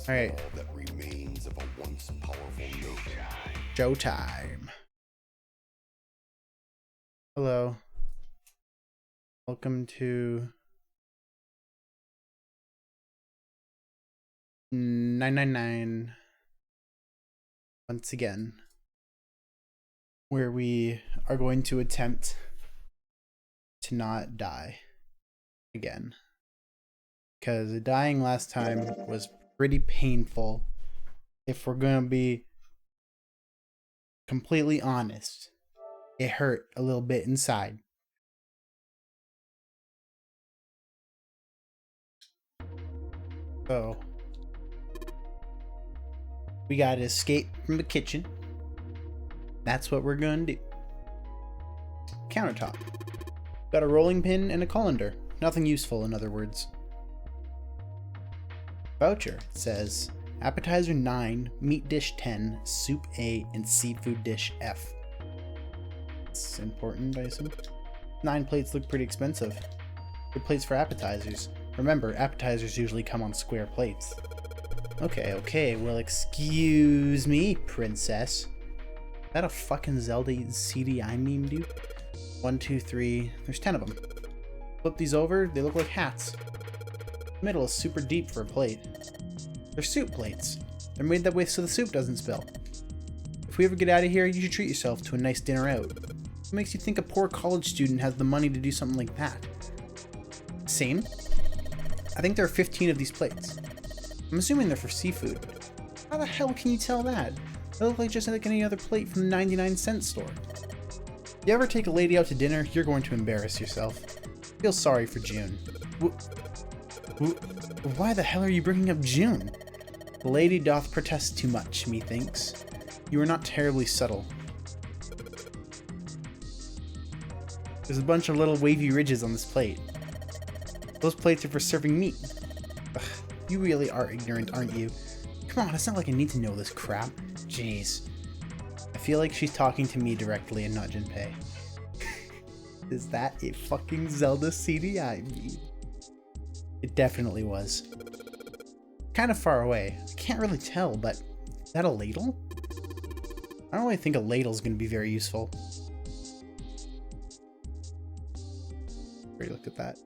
All right. All that remains of a once powerful nation. Showtime. Hello. Welcome to 999 once again, where we are going to attempt to not die again, because dying last time was pretty painful. If we're gonna be completely honest, it hurt a little bit inside. So we gotta escape from the kitchen. That's what we're gonna do. Countertop. Got a rolling pin and a colander. Nothing useful, in other words. Voucher says appetizer 9, meat dish 10, soup A, and seafood dish F. It's important, I assume. 9 plates look pretty expensive. Good plates for appetizers. Remember, appetizers usually come on square plates. Okay, well, excuse me, princess. Is that a fucking Zelda CDI meme, dude? 1, 2, 3. There's 10 of them. Flip these over, they look like hats. The middle is super deep for a plate. They're soup plates. They're made that way so the soup doesn't spill. If we ever get out of here, you should treat yourself to a nice dinner out. What makes you think a poor college student has the money to do something like that? Same? I think there are 15 of these plates. I'm assuming they're for seafood. How the hell can you tell that? They look like just like any other plate from the 99-cent store. If you ever take a lady out to dinner, you're going to embarrass yourself. Feel sorry for June. Why the hell are you bringing up June? The lady doth protest too much, methinks. You are not terribly subtle. There's a bunch of little wavy ridges on this plate. Those plates are for serving meat. Ugh, you really are ignorant, aren't you? Come on, it's not like I need to know this crap. Jeez. I feel like she's talking to me directly and not Junpei. Is that a fucking Zelda CDI meme? It definitely was. Kind of far away. I can't really tell, but is that a ladle? I don't really think a ladle's going to be very useful. Already looked at that.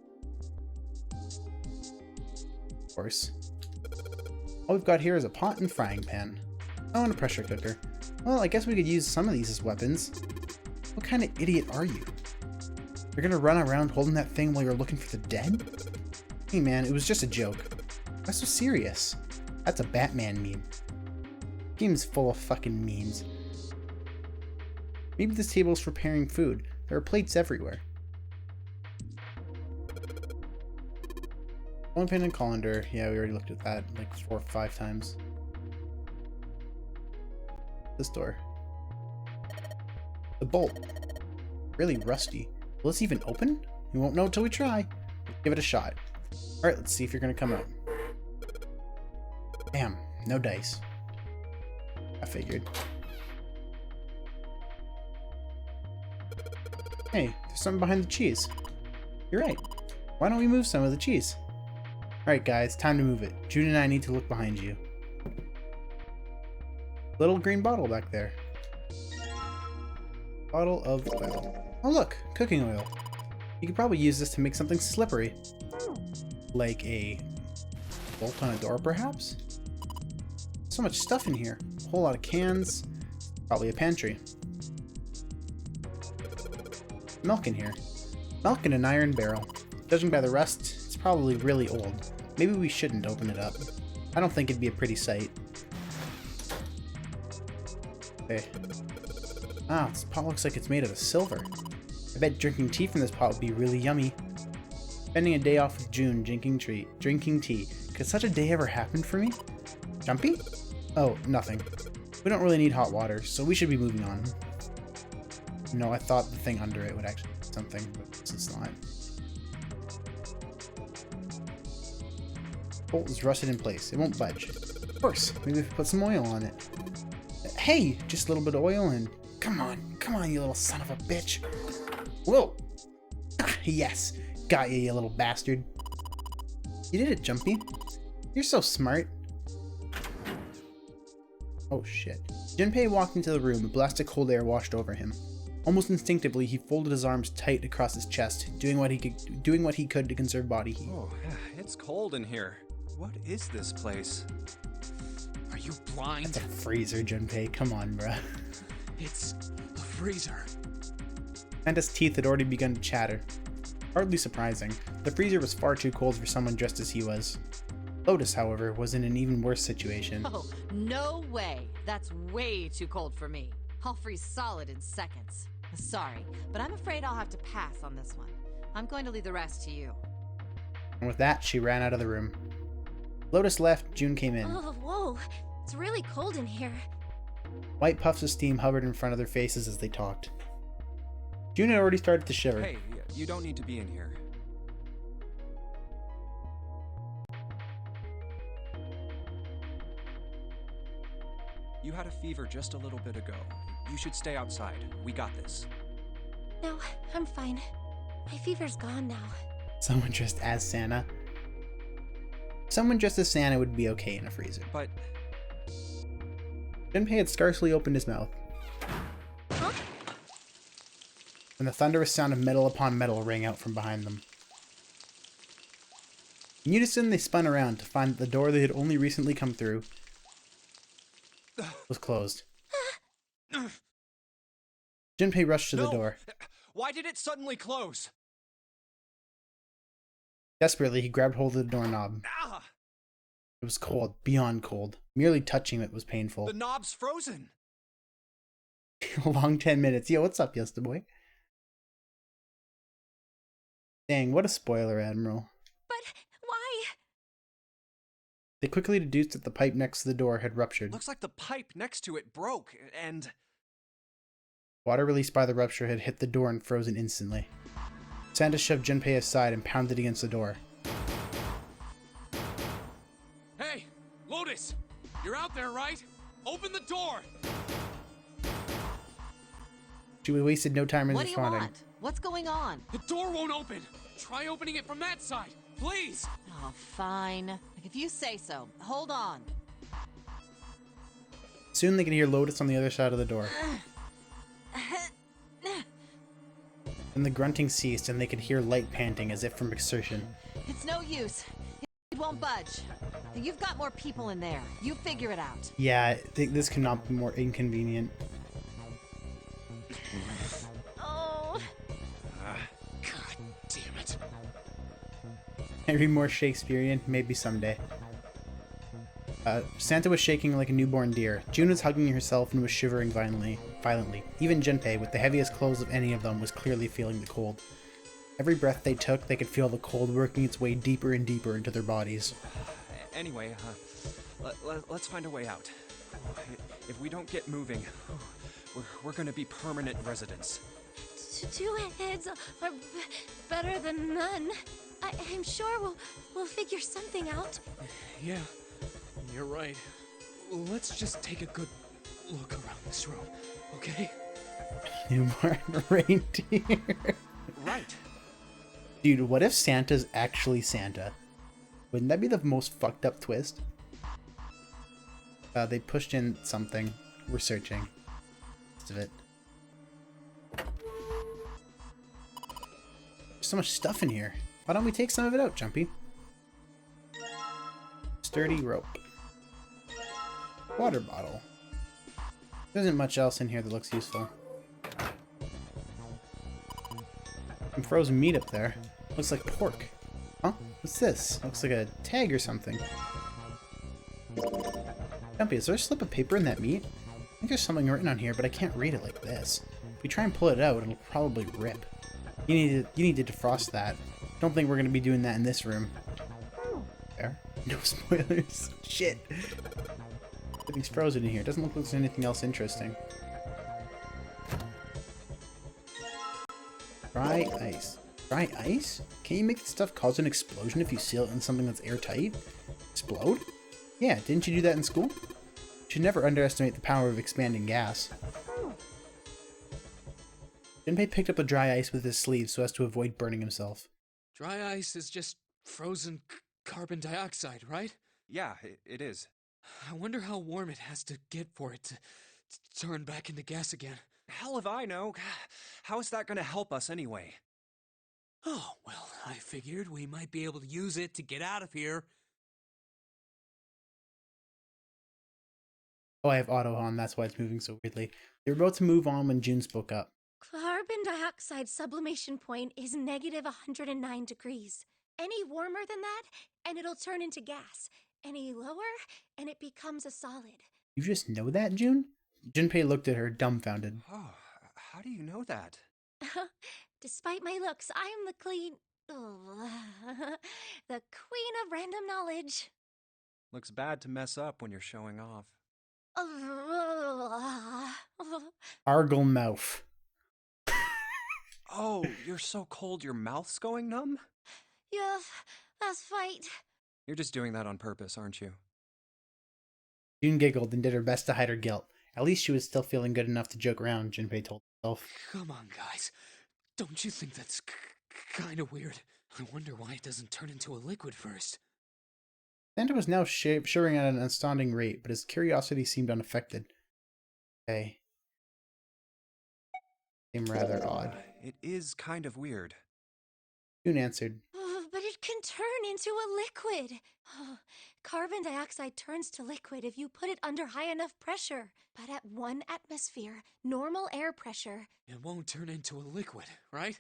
Of course. All we've got here is a pot and frying pan. Oh, and a pressure cooker. Well, I guess we could use some of these as weapons. What kind of idiot are you? You're gonna run around holding that thing while you're looking for the dead? Hey man, it was just a joke. Why so serious? That's a Batman meme. Game's full of fucking memes. Maybe this table is for preparing food. There are plates everywhere. One pin and colander. Yeah, we already looked at that like 4 or 5 times. This door. The bolt. Really rusty. Will this even open? We won't know until we try. Give it a shot. Alright, let's see if you're gonna come out. Damn, no dice. I figured. Hey, there's something behind the cheese. You're right. Why don't we move some of the cheese? Alright guys, time to move it. June and I need to look behind you. Little green bottle back there. Bottle of oil. Oh look, cooking oil. You could probably use this to make something slippery. Like a bolt on a door, perhaps? So much stuff in here. A whole lot of cans. Probably a pantry. Milk in here. Milk in an iron barrel. Judging by the rust, it's probably really old. Maybe we shouldn't open it up. I don't think it'd be a pretty sight. Okay. Ah, this pot looks like it's made out of silver. I bet drinking tea from this pot would be really yummy. Spending a day off with June, drinking tea. Could such a day ever happen for me? Jumpy? Oh, nothing. We don't really need hot water, so we should be moving on. No, I thought the thing under it would actually do something, but it's not. Bolt is rusted in place. It won't budge. Of course, maybe if we put some oil on it. Hey, just a little bit of oil and... Come on, you little son of a bitch. Whoa! Ah, yes, got you, you little bastard. You did it, Jumpy. You're so smart. Oh shit. Junpei walked into the room, a blast of cold air washed over him. Almost instinctively, he folded his arms tight across his chest, doing what he could to conserve body heat. Oh, it's cold in here. What is this place? Are you blind? It's a freezer, Junpei. Come on, bruh. It's a freezer. Santa's teeth had already begun to chatter. Hardly surprising. The freezer was far too cold for someone dressed as he was. Lotus, however, was in an even worse situation. Oh, no way. That's way too cold for me. I'll freeze solid in seconds. Sorry, but I'm afraid I'll have to pass on this one. I'm going to leave the rest to you. And with that, she ran out of the room. Lotus left, June came in. Oh, whoa. It's really cold in here. White puffs of steam hovered in front of their faces as they talked. June had already started to shiver. Hey, you don't need to be in here. You had a fever just a little bit ago. You should stay outside. We got this. No, I'm fine. My fever's gone now. Someone dressed as Santa. Someone dressed as Santa would be okay in a freezer. But Junpei had scarcely opened his mouth Huh? when the thunderous sound of metal upon metal rang out from behind them. In unison, they spun around to find that the door they had only recently come through was closed. Junpei rushed to the door. Why did it suddenly close? Desperately, he grabbed hold of the doorknob. Ah! It was cold, beyond cold. Merely touching it was painful. The knob's frozen. A long 10 minutes. Yo, what's up, Yosta boy? Dang, what a spoiler, Admiral. But why? They quickly deduced that the pipe next to the door had ruptured. Looks like the pipe next to it broke, and Water released by the rupture had hit the door and frozen instantly. Santa shoved Junpei aside and pounded against the door. Hey, Lotus! You're out there, right? Open the door! She wasted no time in What do you responding. want? What's going on? The door won't open! Try opening it from that side, please! Oh, fine. Like, if you say so. Hold on. Soon they could hear Lotus on the other side of the door. Then the grunting ceased and they could hear light panting as if from exertion. It's no use. It won't budge. You've got more people in there. You figure it out. Yeah, I think this could not be more inconvenient. Oh, God damn it. Maybe more Shakespearean, maybe someday. Santa was shaking like a newborn deer. June was hugging herself and was shivering violently. Even Junpei, with the heaviest clothes of any of them, was clearly feeling the cold. Every breath they took, they could feel the cold working its way deeper and deeper into their bodies. anyway, let's find a way out. If we don't get moving, we're gonna be permanent residents. two heads are better than none. I'm sure we'll figure something out. Yeah, you're right. Let's just take a good look around this room, okay? Newborn reindeer. Right. Dude, what if Santa's actually Santa? Wouldn't that be the most fucked up twist? They pushed in something. We're searching. Most of it. There's so much stuff in here. Why don't we take some of it out, Jumpy? Sturdy rope. Water bottle. There isn't much else in here that looks useful. Some frozen meat up there. Looks like pork. Huh? What's this? Looks like a tag or something. Jumpy, is there a slip of paper in that meat? I think there's something written on here, but I can't read it like this. If we try and pull it out, it'll probably rip. You need to defrost that. Don't think we're gonna be doing that in this room. There. No spoilers. Shit. Everything's frozen in here. Doesn't look like there's anything else interesting. Dry ice. Dry ice? Can you make the stuff cause an explosion if you seal it in something that's airtight? Explode? Yeah, didn't you do that in school? You should never underestimate the power of expanding gas. Junpei picked up the dry ice with his sleeve so as to avoid burning himself. Dry ice is just frozen carbon dioxide, right? Yeah, it is. I wonder how warm it has to get for it to turn back into gas again. Hell if I know. How is that gonna help us anyway? Oh, well, I figured we might be able to use it to get out of here. Oh, I have auto on, that's why it's moving so weirdly. They were about to move on when June spoke up. Carbon dioxide sublimation point is negative 109 degrees. Any warmer than that, and it'll turn into gas. Any lower, and it becomes a solid. You just know that, June? Junpei looked at her, dumbfounded. Oh, how do you know that? Despite my looks, I'm the the queen of random knowledge. Looks bad to mess up when you're showing off. Argle mouth. Oh, you're so cold your mouth's going numb? Yes, that's right. You're just doing that on purpose, aren't you? June giggled and did her best to hide her guilt. At least she was still feeling good enough to joke around, Junpei told herself. Come on, guys. Don't you think that's kind of weird? I wonder why it doesn't turn into a liquid first. Santa was now shivering at an astounding rate, but his curiosity seemed unaffected. Okay. Seemed rather odd. It is kind of weird. June answered. But it can turn into a liquid. Carbon dioxide turns to liquid if you put it under high enough pressure. But at 1 atmosphere, normal air pressure. It won't turn into a liquid, right?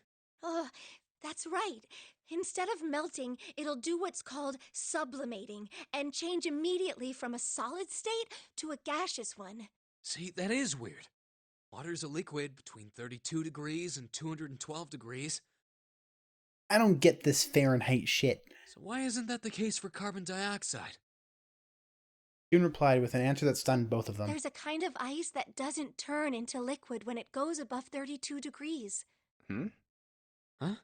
That's right. Instead of melting, it'll do what's called sublimating and change immediately from a solid state to a gaseous one. See, that is weird. Water's a liquid between 32 degrees and 212 degrees. I don't get this Fahrenheit shit. So why isn't that the case for carbon dioxide? June replied with an answer that stunned both of them. There's a kind of ice that doesn't turn into liquid when it goes above 32 degrees. Huh?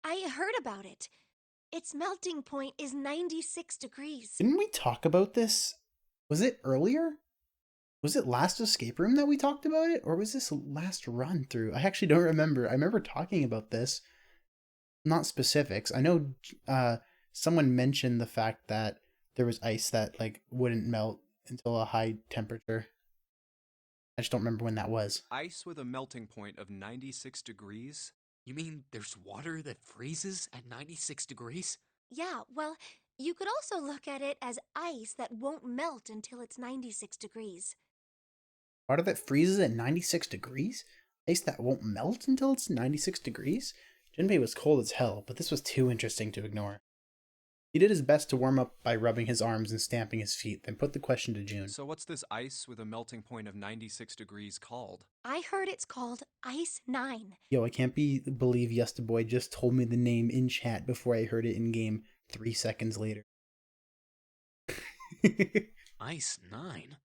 I heard about it. Its melting point is 96 degrees. Didn't we talk about this? Was it earlier? Was it last escape room that we talked about it? Or was this last run through? I actually don't remember. I remember talking about this. Not specifics. I know someone mentioned the fact that there was ice that like wouldn't melt until a high temperature. I just don't remember when that was. Ice with a melting point of 96 degrees? You mean there's water that freezes at 96 degrees? Yeah, well, you could also look at it as ice that won't melt until it's 96 degrees. Water that freezes at 96 degrees? Ice that won't melt until it's 96 degrees? Junpei was cold as hell, but this was too interesting to ignore. He did his best to warm up by rubbing his arms and stamping his feet, then put the question to June. So what's this ice with a melting point of 96 degrees called? I heard it's called Ice 9. Yo, I can't believe Yustaboy just told me the name in chat before I heard it in game 3 seconds later. Ice 9?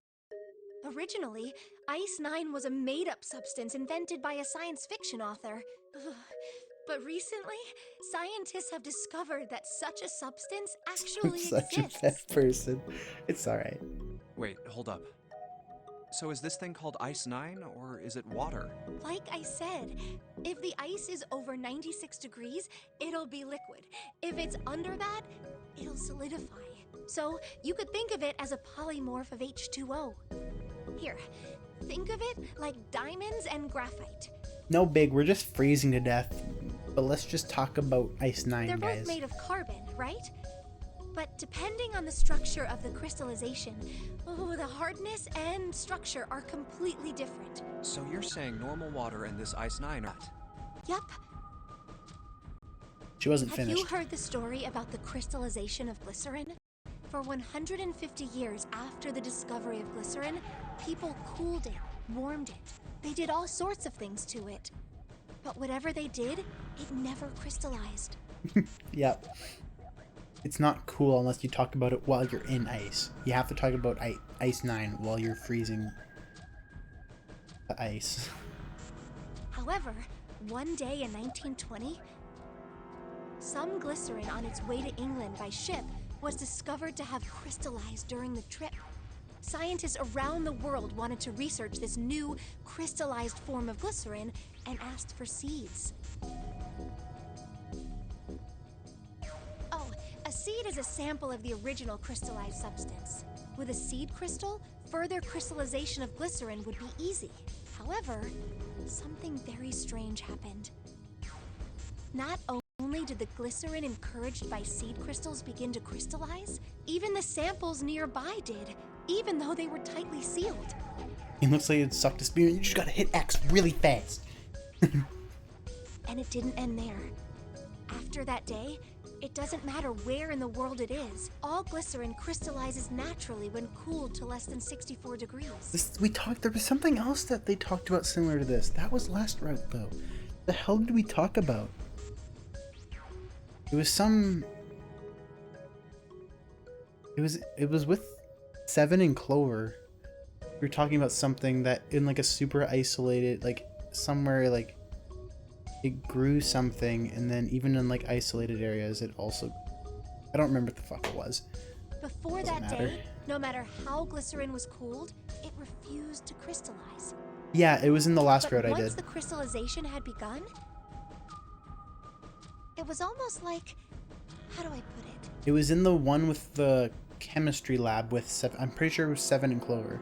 Originally, Ice 9 was a made-up substance invented by a science fiction author. But recently, scientists have discovered that such a substance I'm actually such exists. a bad person. It's alright. Wait, hold up. So is this thing called Ice 9, or is it water? Like I said, if the ice is over 96 degrees, it'll be liquid. If it's under that, it'll solidify. So you could think of it as a polymorph of H2O. Here, think of it like diamonds and graphite. No big, we're just freezing to death. But let's just talk about Ice 9, They're guys. both made of carbon, right? But depending on the structure of the crystallization, the hardness and structure are completely different. So you're saying normal water and this Ice 9 are... Yup. She wasn't Have finished. you heard the story about the crystallization of glycerin? For 150 years after the discovery of glycerin, people cooled it, warmed it. They did all sorts of things to it. But whatever they did, it never crystallized. Yep. It's not cool unless you talk about it while you're in ice. You have to talk about Ice 9 while you're freezing the ice. However, one day in 1920, some glycerin on its way to England by ship was discovered to have crystallized during the trip. Scientists around the world wanted to research this new crystallized form of glycerin and asked for seeds. Oh, a seed is a sample of the original crystallized substance. With a seed crystal, further crystallization of glycerin would be easy. However, something very strange happened. Not only did the glycerin encouraged by seed crystals begin to crystallize, even the samples nearby did, even though they were tightly sealed. It looks like it sucked a spear. You just gotta hit X really fast. And it didn't end there. After that day, it doesn't matter where in the world it is, all glycerin crystallizes naturally when cooled to less than 64 degrees. There was something else that they talked about similar to this. That was last route though. The hell did we talk about? It was some... It was with Seven and Clover. We were talking about something that in like a super isolated, like somewhere like it grew something, and then even in like isolated areas it also... I don't remember what the fuck it was. Before Doesn't that matter. day, no matter how glycerin was cooled, it refused to crystallize. Yeah, it was in the last But route I once did. the crystallization had begun, it was almost like, how do I put it? It was in the one with the chemistry lab with Seven. I'm pretty sure it was Seven and Clover.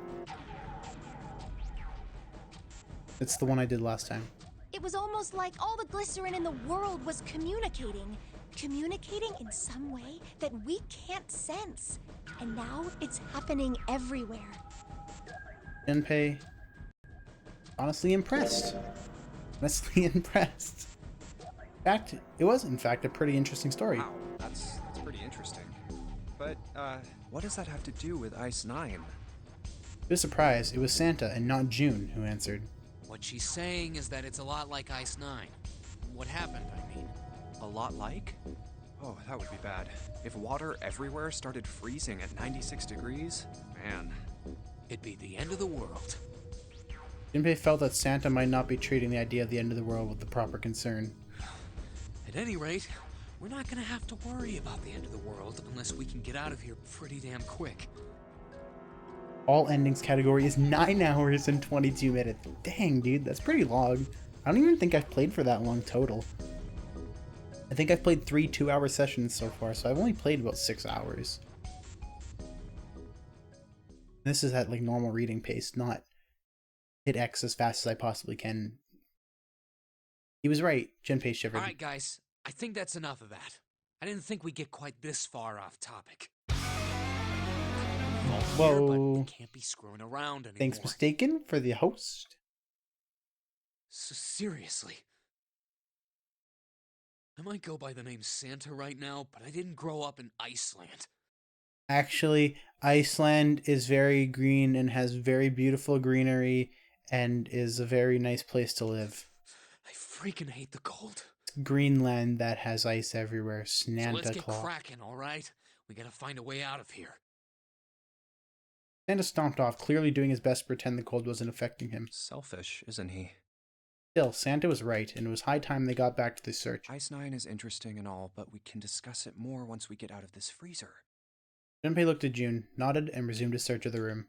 It's the one I did last time. It was almost like all the glycerin in the world was communicating. Communicating in some way that we can't sense. And now it's happening everywhere. Junpei, honestly impressed. Honestly impressed. In fact, it was in fact a pretty interesting story. Wow, that's pretty interesting. But, what does that have to do with Ice 9? To his surprise, it was Santa and not June who answered. What she's saying is that it's a lot like Ice 9. What happened, I mean. A lot like? Oh, that would be bad. If water everywhere started freezing at 96 degrees, man. It'd be the end of the world. Junpei felt that Santa might not be treating the idea of the end of the world with the proper concern. At any rate, we're not gonna have to worry about the end of the world unless we can get out of here pretty damn quick. All endings category is 9 hours and 22 minutes. Dang, dude, that's pretty long. I don't even think I've played for that long total. I think I've played 3 2-hour sessions so far, so I've only played about 6 hours. This is at like normal reading pace, not hit X as fast as I possibly can. He was right. Junpei shivered. Alright, guys, I think that's enough of that. I didn't think we'd get quite this far off topic. Whoa. But we can't be screwing around anymore. Thanks mistaken for the host. Seriously. I might go by the name Santa right now, but I didn't grow up in Iceland. Actually, Iceland is very green and has very beautiful greenery and is a very nice place to live. I freaking hate the cold. Greenland that has ice everywhere. So let's Snanta get Claw. cracking, alright? We gotta find a way out of here. Santa stomped off, clearly doing his best to pretend the cold wasn't affecting him. Selfish, isn't he? Still, Santa was right, and it was high time they got back to the search. Ice 9 is interesting and all, but we can discuss it more once we get out of this freezer. Junpei looked at June, nodded, and resumed his search of the room.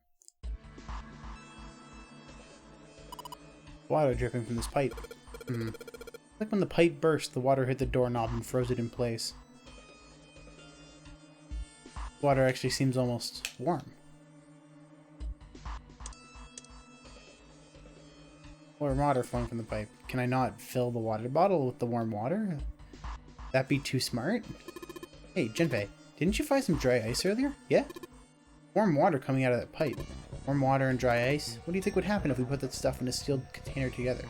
Water dripping from this pipe. Like when the pipe burst, the water hit the doorknob and froze it in place. Water actually seems almost warm. Warm water flowing from the pipe. Can I not fill the water bottle with the warm water? That be too smart? Hey, Junpei, didn't you find some dry ice earlier? Yeah? Warm water coming out of that pipe. Warm water and dry ice? What do you think would happen if we put that stuff in a sealed container together?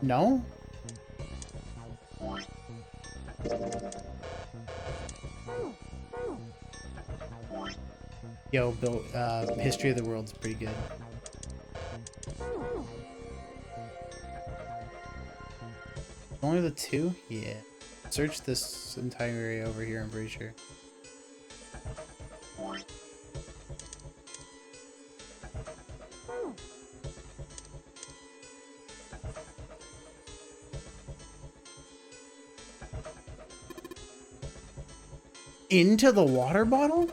No? Yo, Bill, History of the World's pretty good. Only the 2? Yeah. Search this entire area over here, I'm pretty sure. Into the water bottle?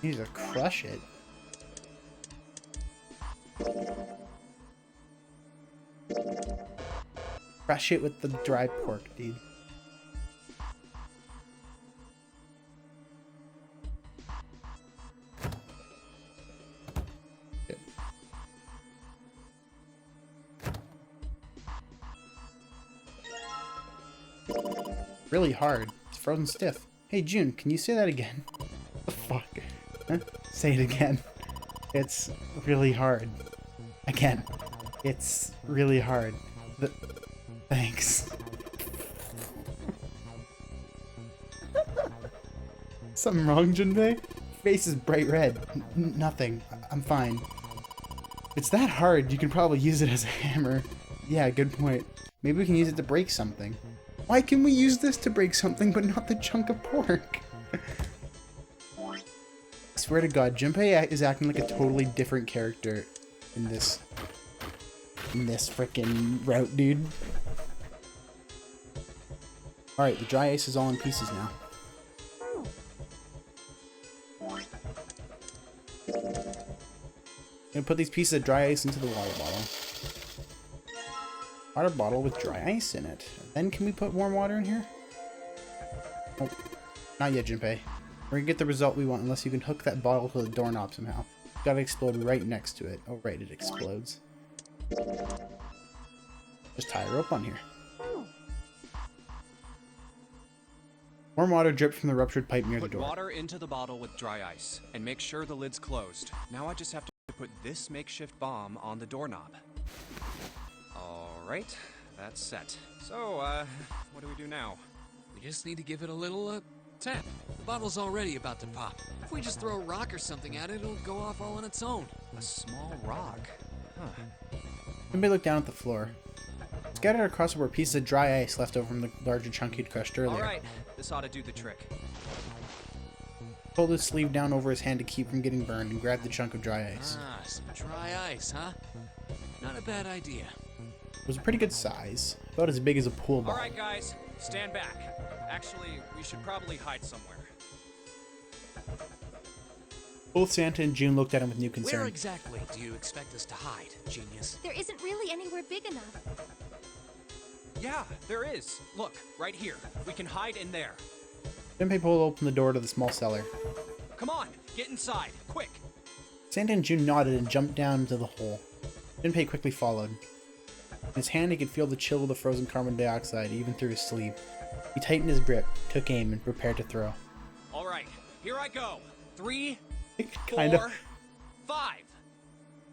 You need to crush it. Crush it with the dry pork, dude. Good. Really hard. It's frozen stiff. Hey, June, can you say that again? What the fuck? Huh? Say it again. It's really hard. Again. It's really hard. Thanks. Something wrong, Junpei? Face is bright red. Nothing. I'm fine. It's that hard, you can probably use it as a hammer. Yeah, good point. Maybe we can use it to break something. Why can we use this to break something but not the chunk of pork? I swear to God, Junpei is acting like a totally different character in this frickin' route, dude. Alright, the dry ice is all in pieces now. I'm gonna put these pieces of dry ice into the water bottle. Water bottle with dry ice in it. Then can we put warm water in here? Oh, not yet, Junpei. We're gonna get the result we want unless you can hook that bottle to the doorknob somehow. It's gotta explode right next to it. Oh right, it explodes. Just tie a rope on here. Warm water dripped from the ruptured pipe near the Put door. water into the bottle with dry ice, and make sure the lid's closed. Now I just have to put this makeshift bomb on the doorknob. Alright, that's set. So, what do we do now? We just need to give it a little, tap. The bottle's already about to pop. If we just throw a rock or something at it, it'll go off all on its own. A small rock. Huh. Junpei looked down at the floor. Scattered across were pieces of dry ice left over from the larger chunk he'd crushed earlier. Alright, this ought to do the trick. Pulled his sleeve down over his hand to keep from getting burned and grabbed the chunk of dry ice. Ah, some dry ice, huh? Not a bad idea. It was a pretty good size, about as big as a pool ball. Alright guys, stand back. Actually, we should probably hide somewhere. Both Santa and June looked at him with new Where concern. exactly do you expect us to hide, genius? There isn't really anywhere big enough. Yeah, there is. Look, right here. We can hide in there. Junpei pulled open the door to the small cellar. Come on, get inside, quick. Santa and June nodded and jumped down into the hole. Junpei quickly followed. In his hand he could feel the chill of the frozen carbon dioxide even through his sleeve. He tightened his grip, took aim, and prepared to throw. Alright, here I go. 3, Kinda. 4, 5.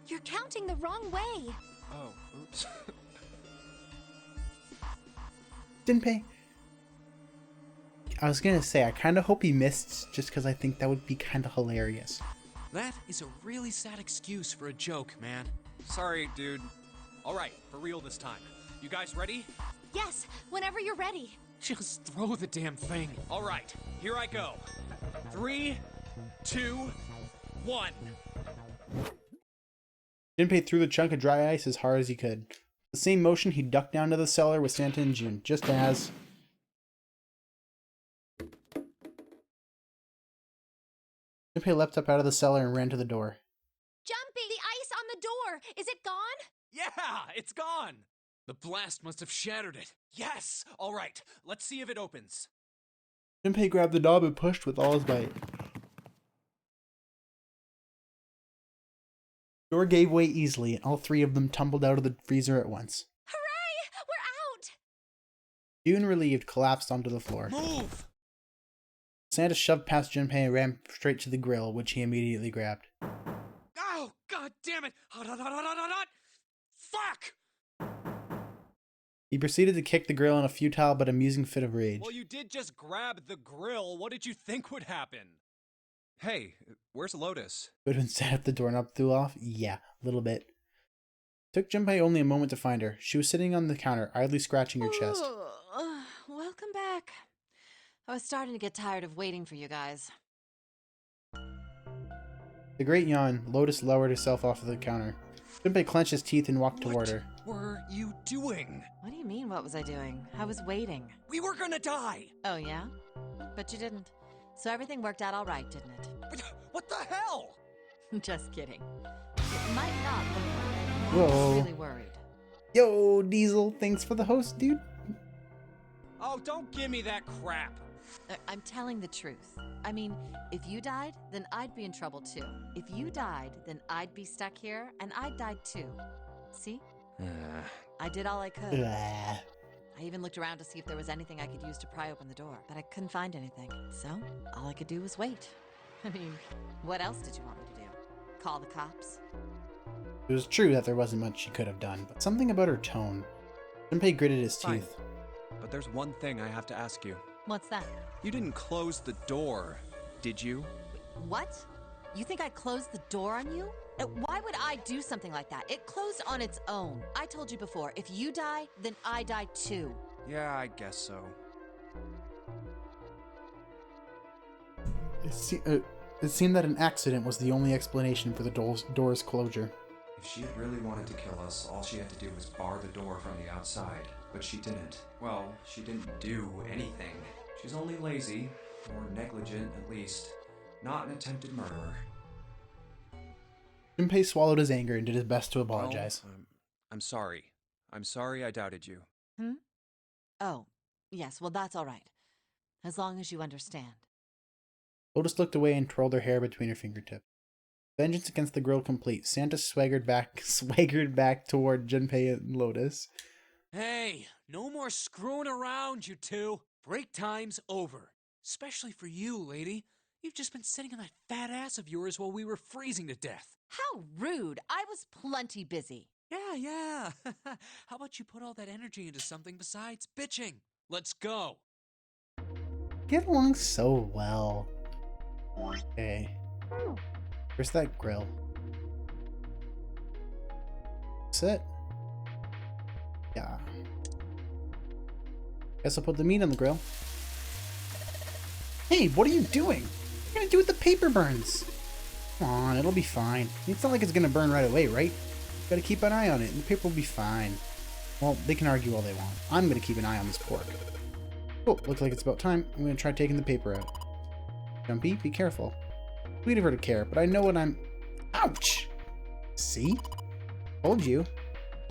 You're counting the wrong way. Oh, oops. Junpei, I was gonna say, I kinda hope he missed just because I think that would be kinda hilarious. That is a really sad excuse for a joke, man. Sorry, dude. Alright, for real this time. You guys ready? Yes, whenever you're ready. Just throw the damn thing. Alright, here I go. 3, 2, 1. Junpei threw the chunk of dry ice as hard as he could. The same motion, he ducked down to the cellar with Santa and June, just as... Junpei leapt up out of the cellar and ran to the door. Jumpy! The ice on the door! Is it gone? Yeah, it's gone. The blast must have shattered it. Yes. Alright, let's see if it opens. Junpei grabbed the knob and pushed with all his might. The door gave way easily, and all three of them tumbled out of the freezer at once. Hooray! We're out! June, relieved, collapsed onto the floor. Move! Santa shoved past Junpei and ran straight to the grill, which he immediately grabbed. Oh, god damn it! Hot, hot, hot, hot, hot, hot, hot! Fuck! He proceeded to kick the grill in a futile but amusing fit of rage. Well, you did just grab the grill. What did you think would happen? Hey, where's Lotus? Would have been set if the doorknob flew off? Yeah, a little bit. Took Junpei only a moment to find her. She was sitting on the counter, idly scratching her chest. Welcome back. I was starting to get tired of waiting for you guys. The great yawn, Lotus lowered herself off of the counter. Junpei clenched his teeth and walked toward her. What were you doing? What do you mean, what was I doing? I was waiting. We were gonna die! Oh, yeah? But you didn't. So everything worked out all right, didn't What the hell? it? Just kidding. It might not look like it. Whoa. I was really worried. Yo, Diesel, thanks for the host, dude. Oh, don't give me that crap. I'm telling the truth. I mean, if you died, then I'd be in trouble too. If you died, then I'd be stuck here, and I'd die too. See? I did all I could. Blah. I even looked around to see if there was anything I could use to pry open the door, but I couldn't find anything. So, all I could do was wait. I mean, what else did you want me to do? Call the cops? It was true that there wasn't much she could have done, but something about her tone. Junpei gritted his Fine. teeth. But there's one thing I have to ask you. What's that? You didn't close the door, did you? What? You think I closed the door on you? Why would I do something like that? It closed on its own. I told you before, if you die, then I die too. Yeah, I guess so. It seemed that an accident was the only explanation for the door's closure. If she really wanted to kill us, all she had to do was bar the door from the outside. But she didn't. Well, she didn't do anything. She's only lazy, or negligent at least, not an attempted murderer. Junpei swallowed his anger and did his best to apologize. Well, I'm sorry. I'm sorry I doubted you. Oh, yes, well, that's all right. As long as you understand. Lotus looked away and twirled her hair between her fingertips. Vengeance against the girl complete. Santa swaggered back toward Junpei and Lotus. Hey, no more screwing around, you two. Break time's over. Especially for you, lady. You've just been sitting on that fat ass of yours while we were freezing to death. How rude! I was plenty busy. Yeah. How about you put all that energy into something besides bitching? Let's go. Get along so well. Okay. Where's that grill? Sit. Yeah. Guess I'll put the meat on the grill. Hey, what are you doing? What are you gonna do with the paper burns? Come on, it'll be fine. It's not like it's gonna burn right away, right? Gotta keep an eye on it, and the paper will be fine. Well, they can argue all they want. I'm gonna keep an eye on this pork. Oh, looks like it's about time. I'm gonna try taking the paper out. Jumpy, be careful. Sweet of her to care, but I know what I'm... Ouch! See? Told you.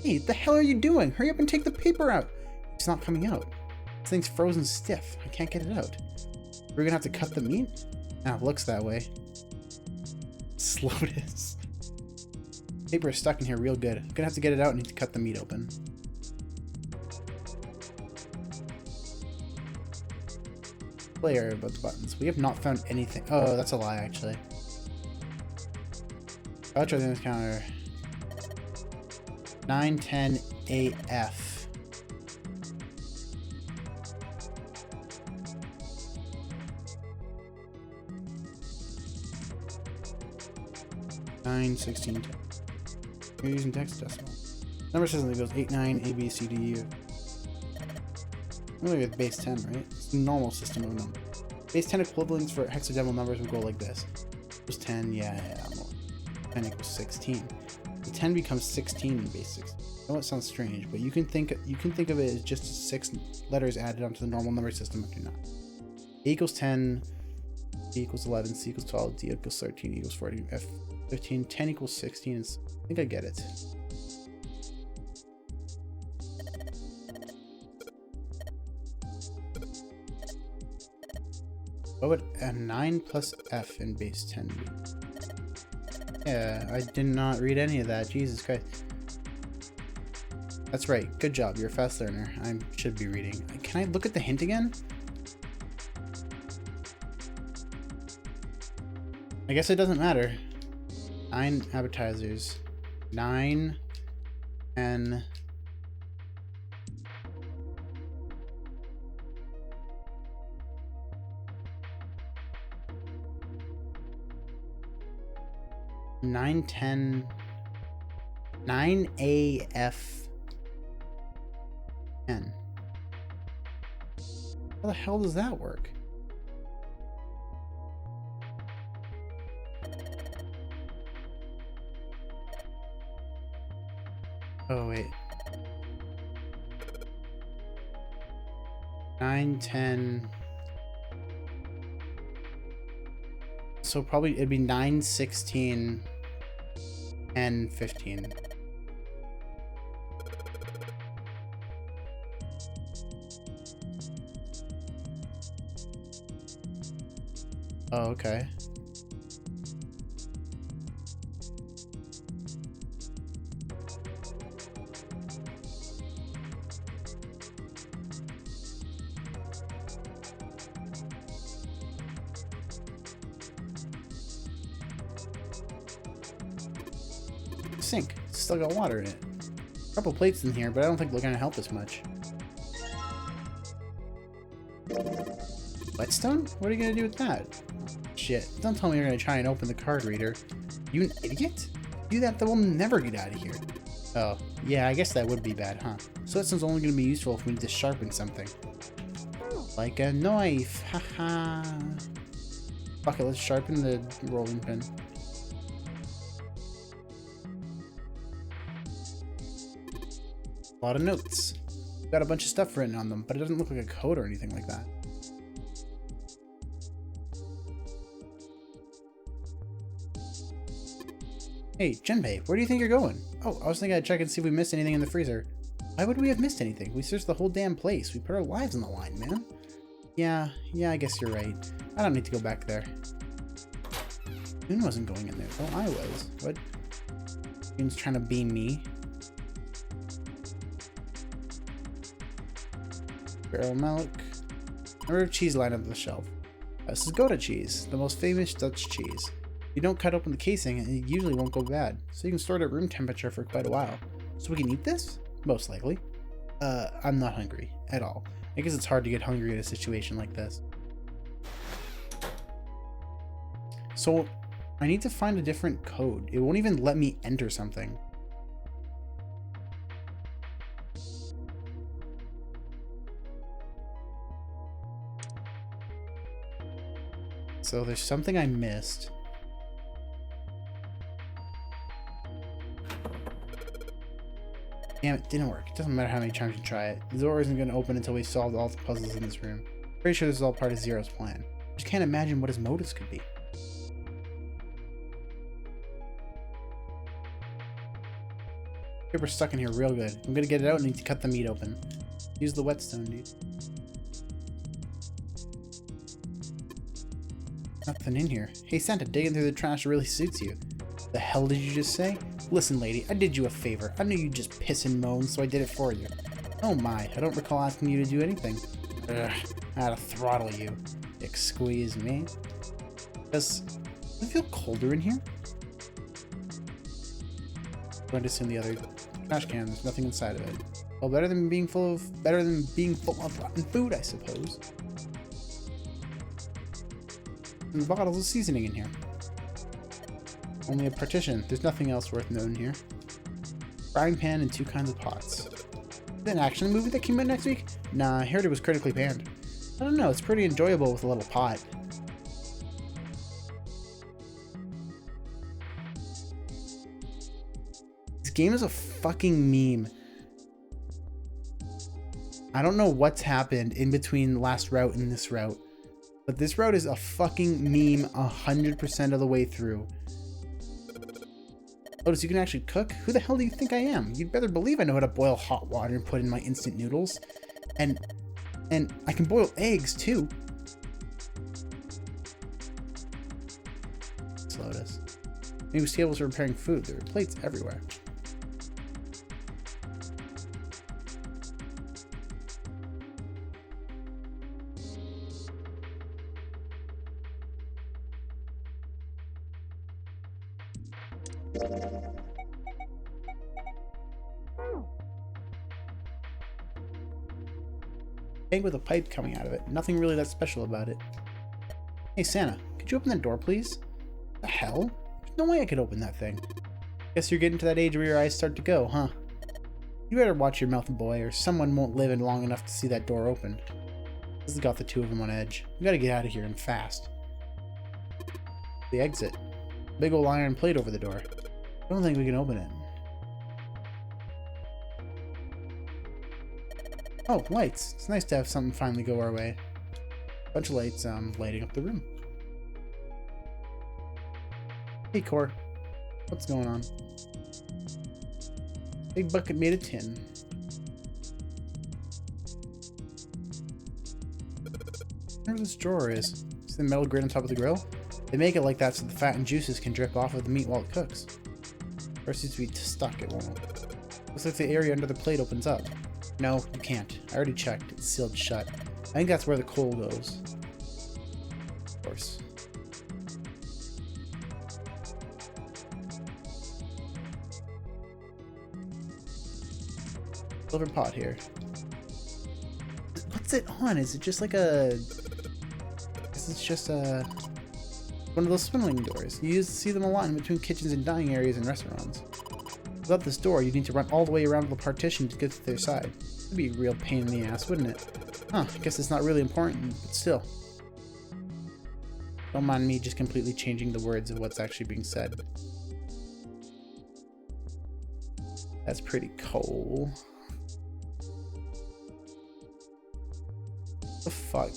Hey, what the hell are you doing? Hurry up and take the paper out. It's not coming out. This thing's frozen stiff. I can't get it out. We're gonna have to cut the meat? Ah, it looks that way. Slotus. Paper is stuck in here real good. I'm gonna have to get it out and need to cut the meat open. Clear about the buttons. We have not found anything. Oh, that's a lie, actually. I'll try this counter. 910 AF. Nine 16. You're using text decimal. Number system goes 8 9 A B C D U. I'm going with base 10, right? It's the normal system of numbers. Base 10 equivalents for hexadecimal numbers would go like this. Equals 10, yeah. 10 equals 16. The 10 becomes 16 in base 16. I know it sounds strange, but you can think of it as just 6 letters added onto the normal number system if you're not. A equals 10, B equals 11, C equals 12, D equals 13, E equals 14, F 15, 10 equals 16. I think I get it. What would a 9 plus F in base 10 be? Yeah, I did not read any of that. Jesus Christ. That's right. Good job. You're a fast learner. I should be reading. Can I look at the hint again? I guess it doesn't matter. 9 appetizers. 9 and... Nine 10 9 AF 10. How the hell does that work? Oh wait. 9 10 So probably it'd be 9, 16, and 15. Oh, okay. Sink. Still got water in it. A couple plates in here, but I don't think they're gonna help us much. Whetstone? What are you gonna do with that? Shit. Don't tell me you're gonna try and open the card reader. You an idiot? Do that, we'll never get out of here. Oh, yeah, I guess that would be bad, huh? So Whetstone's only gonna be useful if we need to sharpen something. Like a knife, haha. Fuck it, let's sharpen the rolling pin. A lot of notes. Got a bunch of stuff written on them, but it doesn't look like a code or anything like that. Hey, Junpei, where do you think you're going? Oh, I was thinking I'd check and see if we missed anything in the freezer. Why would we have missed anything? We searched the whole damn place. We put our lives on the line, man. Yeah, I guess you're right. I don't need to go back there. Moon wasn't going in there. Oh, I was. What? Moon's trying to beam me. Barrel milk. Number of cheese lined up on the shelf. This is Gouda cheese, the most famous Dutch cheese. You don't cut open the casing and it usually won't go bad, so you can store it at room temperature for quite a while. So we can eat this? Most likely. I'm not hungry at all. I guess it's hard to get hungry in a situation like this. So I need to find a different code. It won't even let me enter something. So there's something I missed. Damn, it didn't work. It doesn't matter how many times you try it. The door isn't going to open until we solve all the puzzles in this room. Pretty sure this is all part of Zero's plan. I just can't imagine what his motives could be. Paper's stuck in here real good. I'm going to get it out and need to cut the meat open. Use the whetstone, dude. Nothing in here. Hey Santa, digging through the trash really suits you. The hell did you just say? Listen, lady, I did you a favor. I knew you'd just piss and moan, so I did it for you. Oh my, I don't recall asking you to do anything. Ugh, I had to throttle you. Excuse me. Does it feel colder in here? I'm going to assume the other trash can, there's nothing inside of it. Well, better than being full of rotten food, I suppose. And bottles of seasoning in here. Only a partition. There's nothing else worth noting here. Frying pan and 2 kinds of pots. Is that an action movie that came out next week? Nah, I heard it was critically panned. I don't know, it's pretty enjoyable with a little pot. This game is a fucking meme. I don't know what's happened in between the last route and this route, but this route is a fucking meme 100% of the way through. Lotus, you can actually cook? Who the hell do you think I am? You'd better believe I know how to boil hot water and put in my instant noodles. And I can boil eggs too. It's Lotus. Maybe tables are preparing food. There are plates everywhere. Tank with a pipe coming out of it. Nothing really that special about it. Hey Santa, could you open that door please? The hell? There's no way I could open that thing. Guess you're getting to that age where your eyes start to go, huh? You better watch your mouth, boy, or someone won't live in long enough to see that door open. This has got the two of them on edge. We gotta get out of here and fast. The exit. Big old iron plate over the door. I don't think we can open it. Oh, lights. It's nice to have something finally go our way. Bunch of lights, lighting up the room. Hey, Core. What's going on? Big bucket made of tin. I wonder where this drawer is. See the metal grid on top of the grill? They make it like that so the fat and juices can drip off of the meat while it cooks. Or it seems to be stuck, it won't. Looks like the area under the plate opens up. No, you can't. I already checked. It's sealed shut. I think that's where the coal goes. Of course. Silver pot here. What's it on? Is it just like a... This is just a... one of those swinging doors. You see them a lot in between kitchens and dining areas in restaurants. Without this door, you'd need to run all the way around the partition to get to their side. It'd be a real pain in the ass, wouldn't it? Huh, I guess it's not really important, but still. Don't mind me just completely changing the words of what's actually being said. That's pretty cool. What the fuck?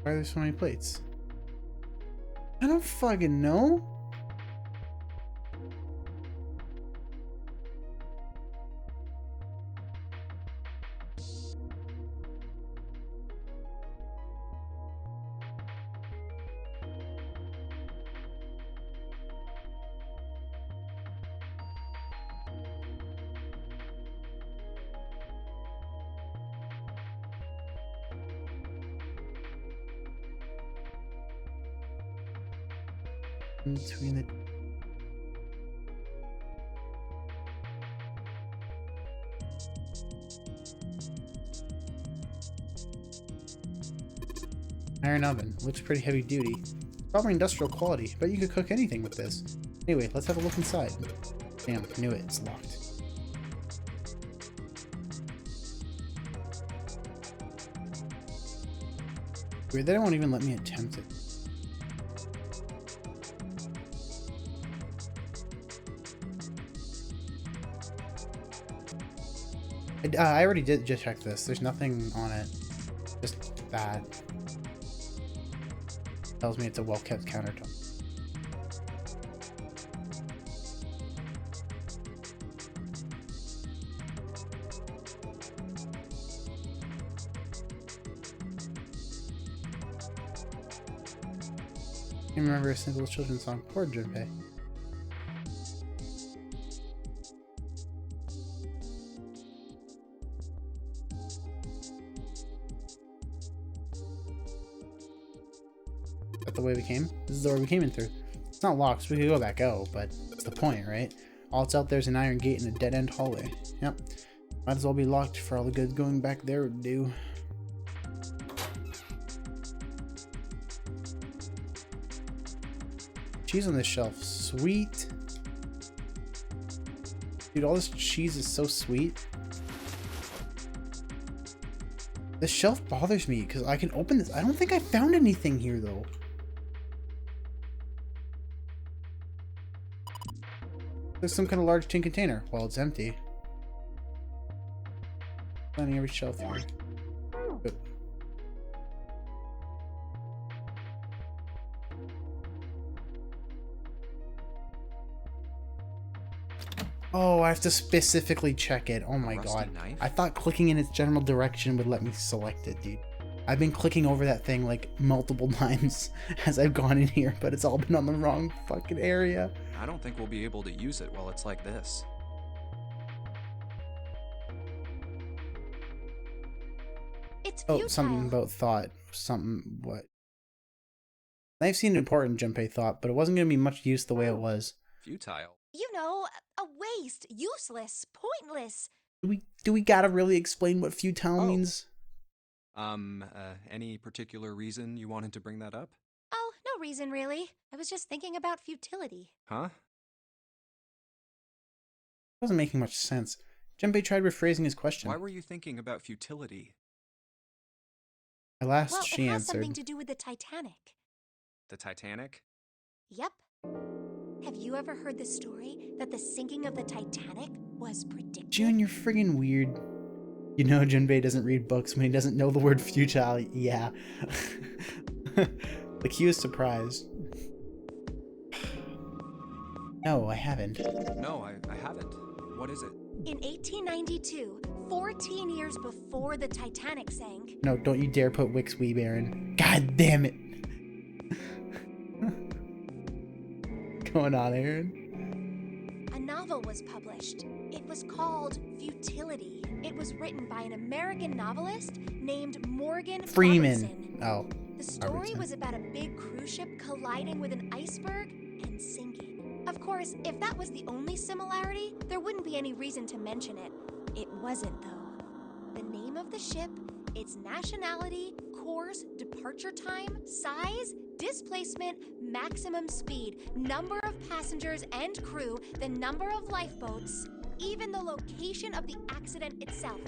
Why are there so many plates? I don't fucking know. In between the... Iron oven. Looks pretty heavy duty. Probably industrial quality. Bet you could cook anything with this. Anyway, let's have a look inside. Damn, knew it. It's locked. Weird, they won't even let me attempt it. I already did just check this. There's nothing on it. Just that. Tells me it's a well-kept countertop. I remember a simple children's song. Poor Junpei. The way we came. This is the door we came in through. It's not locked, so we could go back out, but that's the point, right? All it's out there is an iron gate and a dead-end hallway. Yep. Might as well be locked for all the good going back there would do. Cheese on this shelf. Sweet. Dude, all this cheese is so sweet. This shelf bothers me because I can open this. I don't think I found anything here, though. There's some kind of large tin container. Well, it's empty. Finding every shelf here. Good. Oh, I have to specifically check it. Oh my god. Knife? I thought clicking in its general direction would let me select it, dude. I've been clicking over that thing like multiple times as I've gone in here, but it's all been on the wrong fucking area. I don't think we'll be able to use it while it's like this. It's Oh, futile. something about thought. Something, what? I've seen important, Junpei thought, but it wasn't going to be much use the way it was. Futile. You know, a waste, useless, pointless. Do we gotta really explain what futile Oh. means? Any particular reason you wanted to bring that up? Oh, no reason really. I was just thinking about futility. Huh? Wasn't making much sense. Junpei tried rephrasing his question. Why were you thinking about futility? At last, Well, she it has answered. something to do with the Titanic. The Titanic? Yep. Have you ever heard the story that the sinking of the Titanic was predicted? June, you're friggin' weird. You know Junpei doesn't read books when he doesn't know the word futile. Yeah. Like he was surprised. No, I haven't. No, I haven't. What is it? In 1892, 14 years before the Titanic sank, No, don't you dare put Wix Weeb, Aaron. God damn it. Going on, Aaron? a novel was published. It was called Futility. It was written by an American novelist named Morgan Freeman. Robertson. Oh. The story Robertson. was about a big cruise ship colliding with an iceberg and sinking. Of course, if that was the only similarity, there wouldn't be any reason to mention it. It wasn't, though. The name of the ship, its nationality, course, departure time, size, displacement, maximum speed, number of passengers and crew, the number of lifeboats, even the location of the accident itself,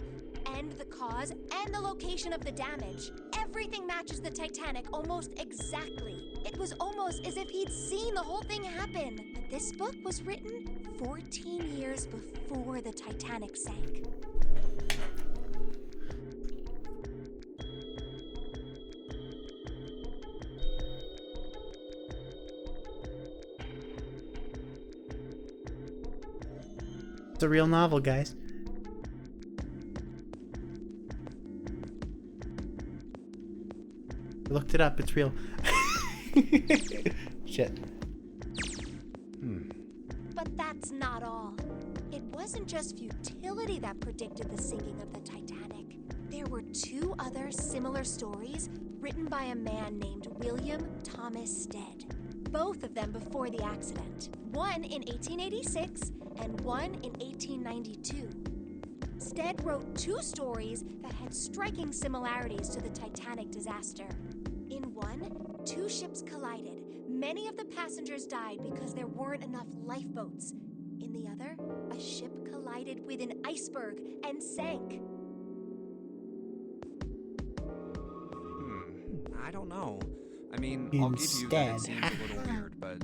and the cause and the location of the damage. Everything matches the Titanic almost exactly. It was almost as if he'd seen the whole thing happen. But this book was written 14 years before the Titanic sank. It's a real novel, guys. I looked it up. It's real. Shit. But that's not all. It wasn't just futility that predicted the sinking of the Titanic. There were two other similar stories written by a man named William Thomas Stead. Both of them before the accident. One in 1886 and one in 1892. Stead wrote two stories that had striking similarities to the Titanic disaster. In one, two ships collided. Many of the passengers died because there weren't enough lifeboats. In the other, a ship collided with an iceberg and sank. I don't know. I mean, I'll give you that it Instead. seems a little weird, but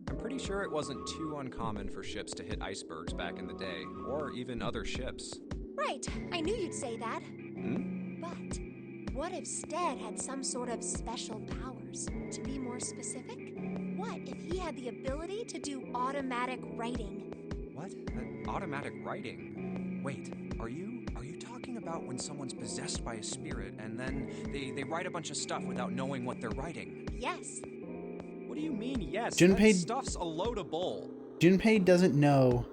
I'm pretty sure it wasn't too uncommon for ships to hit icebergs back in the day, or even other ships. Right, I knew you'd say that. Hmm? But what if Stead had some sort of special powers? To be more specific, what if he had the ability to do automatic writing? What? Automatic writing? Wait, are you talking about when someone's possessed by a spirit and then they write a bunch of stuff without knowing what they're writing? Yes. What do you mean, yes? Junpei- That stuff's a load of bull. Junpei doesn't know.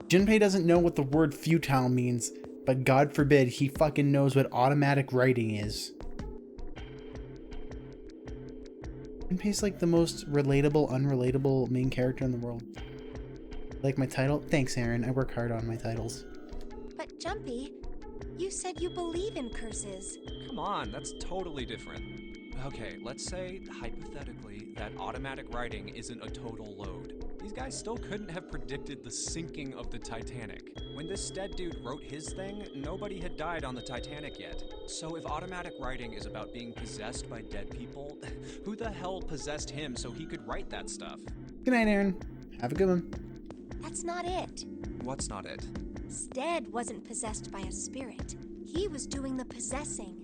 Junpei doesn't know what the word futile means, but God forbid he fucking knows what automatic writing is. Junpei's like the most relatable, unrelatable main character in the world. Like my title? Thanks, Aaron. I work hard on my titles. But Jumpy, you said you believe in curses. Come on, that's totally different. Okay, let's say, hypothetically, that automatic writing isn't a total load. These guys still couldn't have predicted the sinking of the Titanic. When this Stead dude wrote his thing, nobody had died on the Titanic yet. So if automatic writing is about being possessed by dead people, who the hell possessed him so he could write that stuff? Good night, Aaron. Have a good one. That's not it. What's not it? Stead wasn't possessed by a spirit. He was doing the possessing.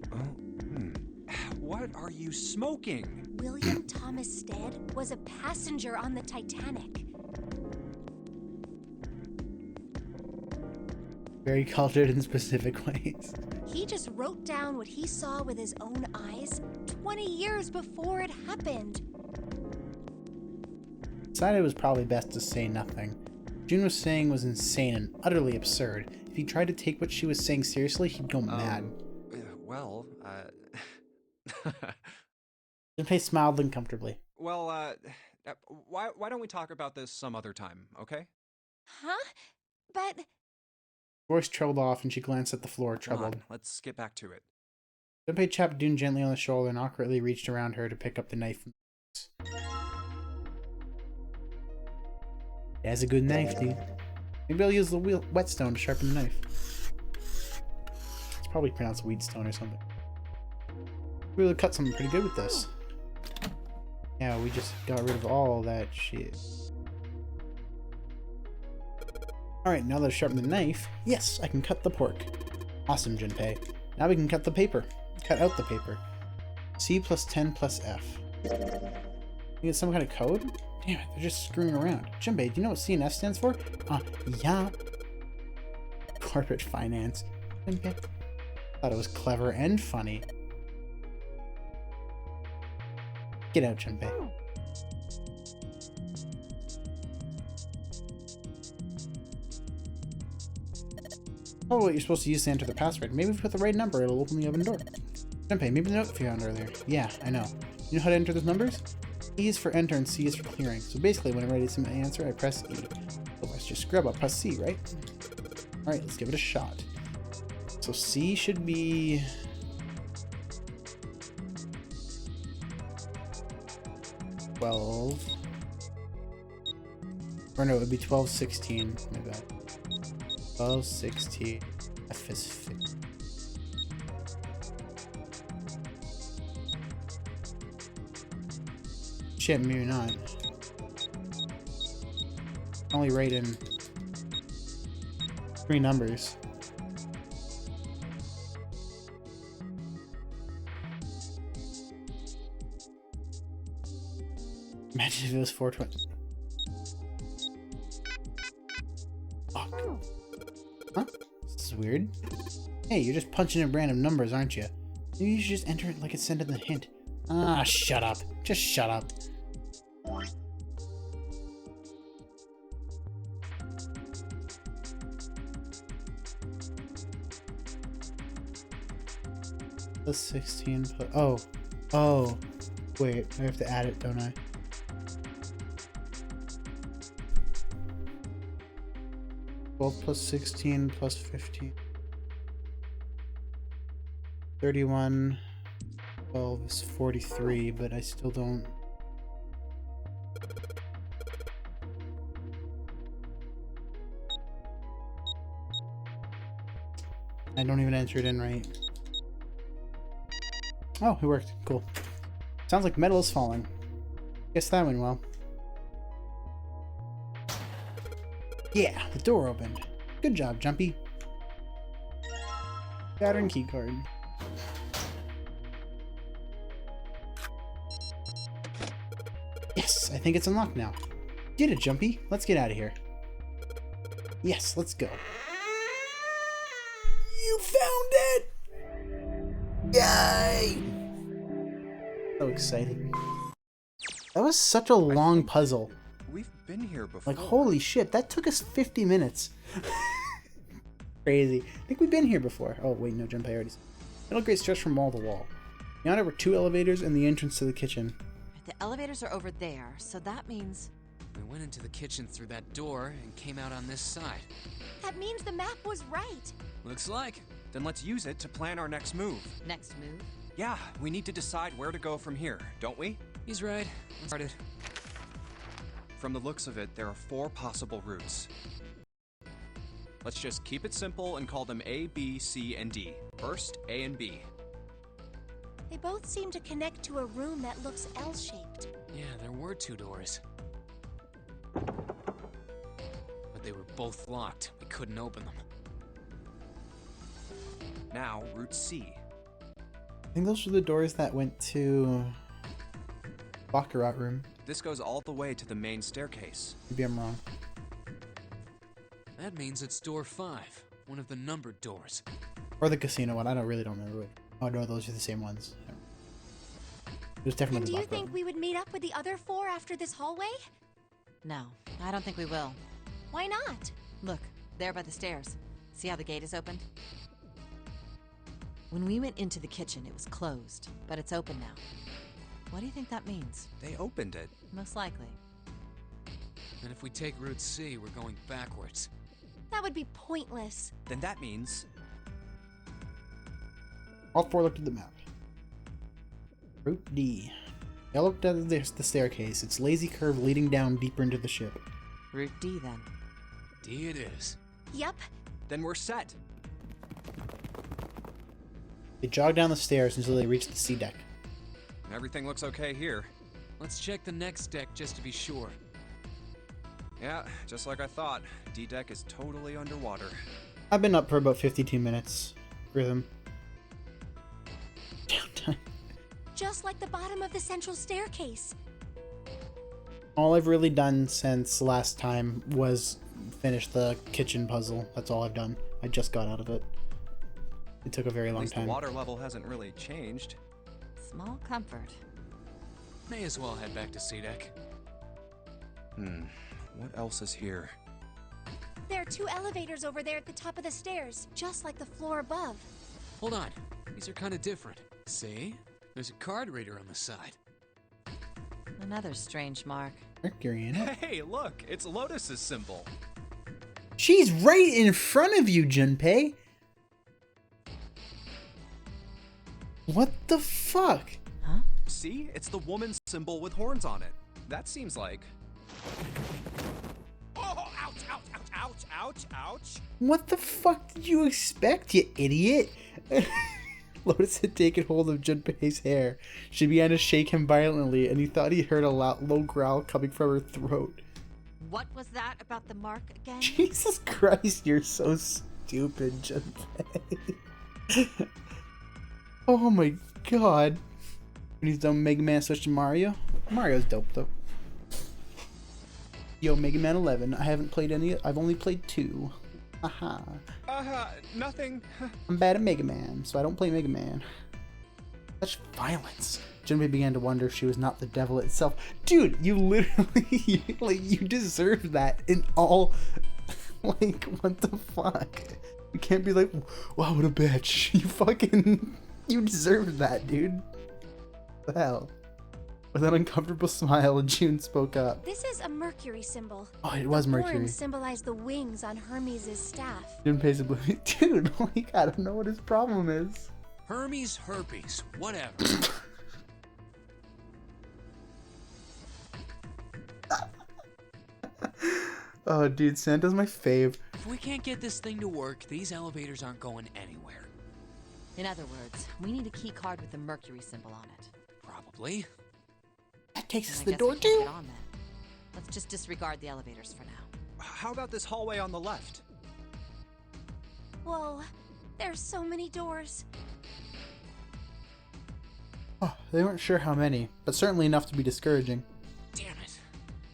What are you smoking? William Thomas Stead was a passenger on the Titanic. Very cultured in specific ways. He just wrote down what he saw with his own eyes 20 years before it happened. Decided it was probably best to say nothing. June was saying was insane and utterly absurd. If he tried to take what she was saying seriously, he'd go mad. Well, Junpei smiled uncomfortably. why don't we talk about this some other time, okay? Huh? But Voice trailed off and she glanced at the floor, Come troubled. on, let's get back to it. Junpei tapped Dune gently on the shoulder and awkwardly reached around her to pick up the knife from the box. That's a good knife, dude. Maybe I'll use the whetstone to sharpen the knife. It's probably pronounced weedstone or something. We really cut something pretty good with this. Yeah, we just got rid of all that shit. Alright, now that I've sharpened the knife, yes, I can cut the pork. Awesome, Junpei. Now we can cut the paper. Cut out the paper. C plus 10 plus F. You get some kind of code? Damn it, they're just screwing around. Junpei, do you know what C and F stands for? Yeah. Corporate finance. Junpei. Thought it was clever and funny. Get out, Junpei. Oh, you're supposed to use to enter the password. Maybe if you put the right number, it'll open the oven door. Junpei, maybe the note you found earlier. Yeah, I know. You know how to enter those numbers? E is for enter and C is for clearing. So basically, when I'm ready to submit an answer, I press E. Otherwise, just scrub up, press C, right? Alright, let's give it a shot. So C should be... Or no, it would be 12, 16. My bad. 12, 16. F is 50. Shit, maybe not. Only write in 3 numbers. Imagine if it was 420. Fuck. Huh? This is weird. Hey, you're just punching in random numbers, aren't you? Maybe you should just enter it like it said in the hint. Ah, shut up. Just shut up. Plus 16 plus... Oh. Wait, I have to add it, don't I? Plus 16 plus 15. 31. 12 is 43, but I still don't... I don't even enter it in right. Oh, it worked. Cool. Sounds like metal is falling. Guess that went well. Yeah, the door opened. Good job, Jumpy. Pattern keycard. Yes, I think it's unlocked now. Get it, Jumpy. Let's get out of here. Yes, let's go. You found it! Yay! So exciting. That was such a long puzzle. We've been here before. Like, holy shit, that took us 50 minutes. Crazy. I think we've been here before. Oh, wait, no, Junpei already. Metal grate stretched from wall to wall. Beyond it were 2 elevators and the entrance to the kitchen. The elevators are over there, so that means... We went into the kitchen through that door and came out on this side. that means the map was right. Looks like. Then let's use it to plan our next move. Next move? Yeah, we need to decide where to go from here, don't we? He's right. Let's start it. From the looks of it, there are 4 possible routes. Let's just keep it simple and call them A, B, C, and D. First, A and B. They both seem to connect to a room that looks L-shaped. Yeah, there were 2 doors. But they were both locked. We couldn't open them. Now, route C. I think those were the doors that went to... Baccarat room. This goes all the way to the main staircase. Maybe I'm wrong. That means it's door 5, one of the numbered doors. Or the casino one. I really don't remember it. Oh no, those are the same ones. It was definitely And the do you Baccarat think room. we would meet up with the other 4 after this hallway? No, I don't think we will. Why not? Look, there by the stairs. See how the gate is open? When we went into the kitchen, it was closed, but it's open now. What do you think that means? They opened it. Most likely. And if we take Route C, we're going backwards. That would be pointless. Then that means... All four looked at the map. Route D. I looked at the staircase. Its lazy curve leading down deeper into the ship. Route D then. D it is. Yep. Then we're set. They jogged down the stairs until they reached the sea deck. Everything looks okay here. Let's check the next deck just to be sure. Yeah, just like I thought. D-Deck is totally underwater. I've been up for about 52 minutes. Rhythm. Downtime. Just like the bottom of the central staircase. All I've really done since last time was finish the kitchen puzzle. That's all I've done. I just got out of it. It took a very At long least time. the water level hasn't really changed. Small comfort. May as well head back to C-Deck. What else is here? There are 2 elevators over there at the top of the stairs, just like the floor above. Hold on. These are kind of different. See? There's a card reader on the side. Another strange mark. Mercury in it. Hey, look! It's Lotus's symbol! She's right in front of you, Junpei! What the fuck? Huh? See? It's the woman's symbol with horns on it. That seems like... Oh, ouch, ouch, ouch, ouch, ouch, ouch! What the fuck did you expect, you idiot? Lotus had taken hold of Junpei's hair. She began to shake him violently, and he thought he heard a low growl coming from her throat. What was that about the mark again? Jesus Christ, you're so stupid, Junpei. Oh my god. When he's done Mega Man switch to Mario. Mario's dope though. Yo, Mega Man 11. I haven't played any. I've only played 2. Haha. Nothing. I'm bad at Mega Man, so I don't play Mega Man. Such violence. Junpei began to wonder if she was not the devil itself. Dude, you literally, you deserve that in all, like, what the fuck? You can't be like, wow, what a bitch. You deserve that, dude. What the hell? With an uncomfortable smile, June spoke up. This is a Mercury symbol. Oh, it was Mercury. Horns symbolize the wings on Hermes' staff. Junpei's oblivious. Dude, like, I don't know what his problem is. Hermes herpes, whatever. Oh, dude, Santa's my fave. If we can't get this thing to work, these elevators aren't going anywhere. In other words, we need a key card with the Mercury symbol on it. Probably. That takes us And to I the guess door, we can't too? get on then. Let's just disregard the elevators for now. How about this hallway on the left? Whoa, there's so many doors. Oh, they weren't sure how many, but certainly enough to be discouraging. Damn it.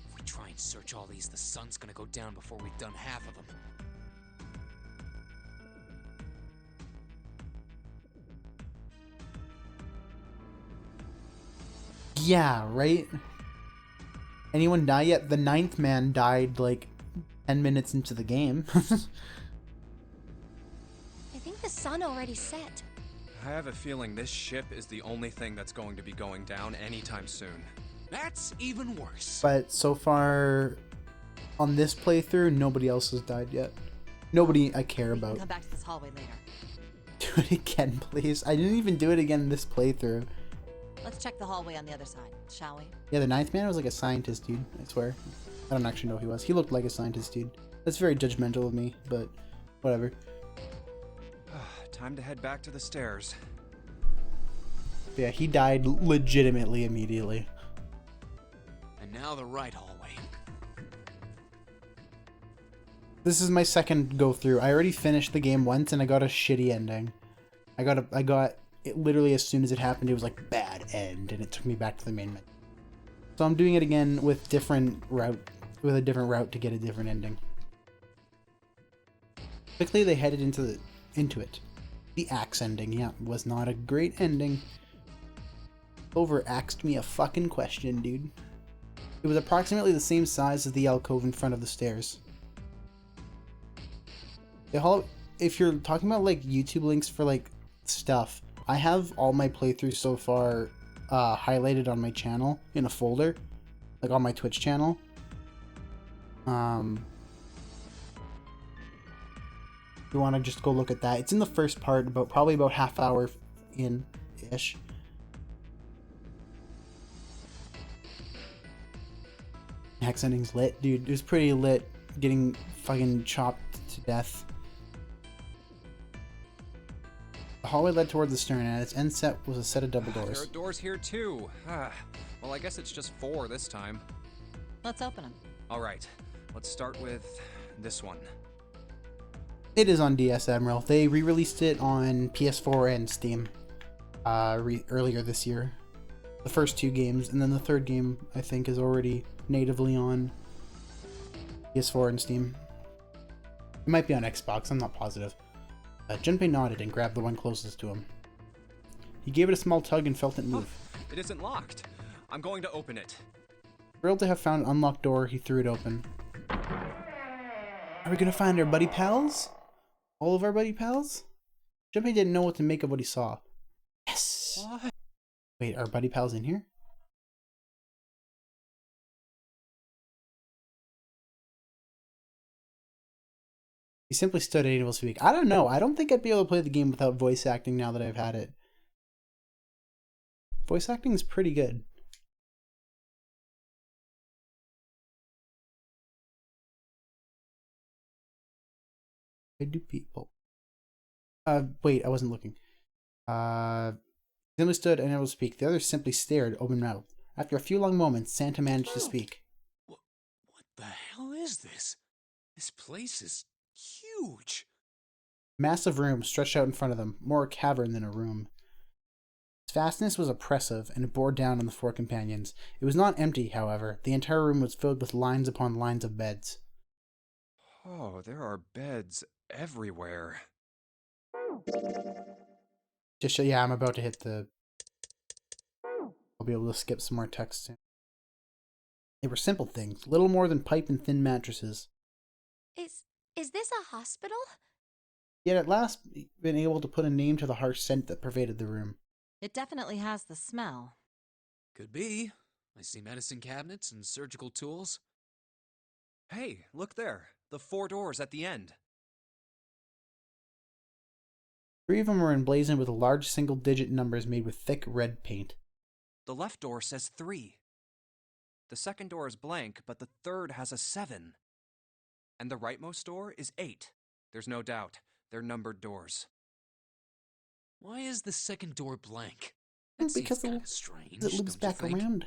If we try and search all these, the sun's gonna go down before we've done half of them. Yeah, right? Anyone die yet? The 9th man died like 10 minutes into the game. I think the sun already set. I have a feeling this ship is the only thing that's going to be going down anytime soon. That's even worse. But so far, on this playthrough, nobody else has died yet. Nobody I care We can about. come back to this hallway later. Do it again, please. I didn't even do it again this playthrough. Let's check the hallway on the other side, shall we? Yeah, the 9th man was like a scientist dude, I swear. I don't actually know who he was. He looked like a scientist dude. That's very judgmental of me, but whatever. Time to head back to the stairs. But yeah, he died legitimately immediately. And now the right hallway. This is my second go through. I already finished the game once and I got a shitty ending. I got it literally as soon as it happened, it was like bad end and it took me back to the main menu. So I'm doing it again with a different route to get a different ending. Quickly they headed into it. The axe ending, yeah, was not a great ending. Over-axed me a fucking question, dude. It was approximately the same size as the alcove in front of the stairs. If you're talking about like YouTube links for like stuff, I have all my playthroughs so far highlighted on my channel in a folder, like on my Twitch channel. If you want to just go look at that. It's in the first part, probably about half hour in-ish. Next ending's lit. Dude, it was pretty lit getting fucking chopped to death. The hallway led toward the stern, and its end set was a set of double doors. There are doors here too. Well, I guess it's just 4 this time. Let's open them. All right, let's start with this one. It is on DS Emerald. They re-released it on PS4 and Steam earlier this year. The first 2 games, and then the third game, I think, is already natively on PS4 and Steam. It might be on Xbox, I'm not positive. Junpei nodded and grabbed the one closest to him. He gave it a small tug and felt it move. It isn't locked. I'm going to open it. Thrilled to have found an unlocked door, he threw it open. Are we gonna find our buddy pals? All of our buddy pals? Junpei didn't know what to make of what he saw. Yes! What? Wait, are buddy pals in here? He simply stood unable to speak. I don't know. I don't think I'd be able to play the game without voice acting now that I've had it. Voice acting is pretty good. I do people. Wait, I wasn't looking. Simply stood unable to speak. The others simply stared, open mouthed. After a few long moments, Santa managed to speak. What the hell is this? This place is huge. Massive room stretched out in front of them, more a cavern than a room. Its vastness was oppressive, and it bore down on the 4 companions. It was not empty, however. The entire room was filled with lines upon lines of beds. Oh, there are beds everywhere. Just yeah, I'm about to hit the... I'll be able to skip some more text soon. They were simple things, little more than pipe and thin mattresses. Is this a hospital? Yet at last been able to put a name to the harsh scent that pervaded the room. It definitely has the smell. Could be. I see medicine cabinets and surgical tools. Hey, look there. The 4 doors at the end. 3 of them were emblazoned with large single-digit numbers made with thick red paint. The left door says 3. The second door is blank, but the third has a 7. And the rightmost door is 8. There's no doubt. They're numbered doors. Why is the second door blank? That Because seems kind of strange. it loops don't you back think? around.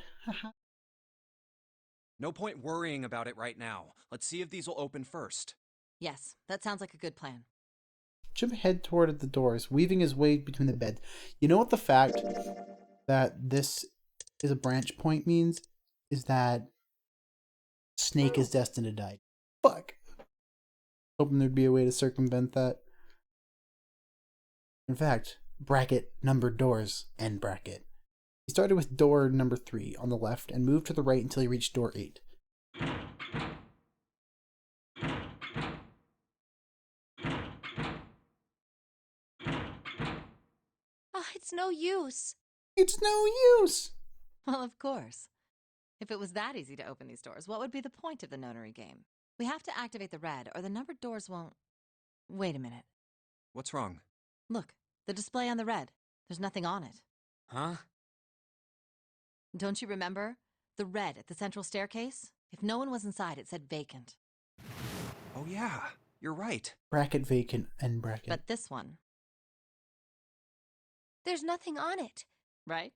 No point worrying about it right now. Let's see if these will open first. Yes, that sounds like a good plan. Jim headed toward the doors, weaving his way between the beds. You know what the fact that this is a branch point means? Is that Snake is destined to die. Fuck. Hoping there'd be a way to circumvent that. In fact, bracket numbered doors, end bracket. He started with door number 3 on the left and moved to the right until he reached door 8. Oh, it's no use. It's no use! Well, of course. If it was that easy to open these doors, what would be the point of the notary game? We have to activate the red, or the numbered doors won't... Wait a minute. What's wrong? Look, the display on the red. There's nothing on it. Huh? Don't you remember? The red at the central staircase? If no one was inside, it said vacant. Oh yeah, you're right. Bracket vacant, end bracket. But this one, There's nothing on it. right?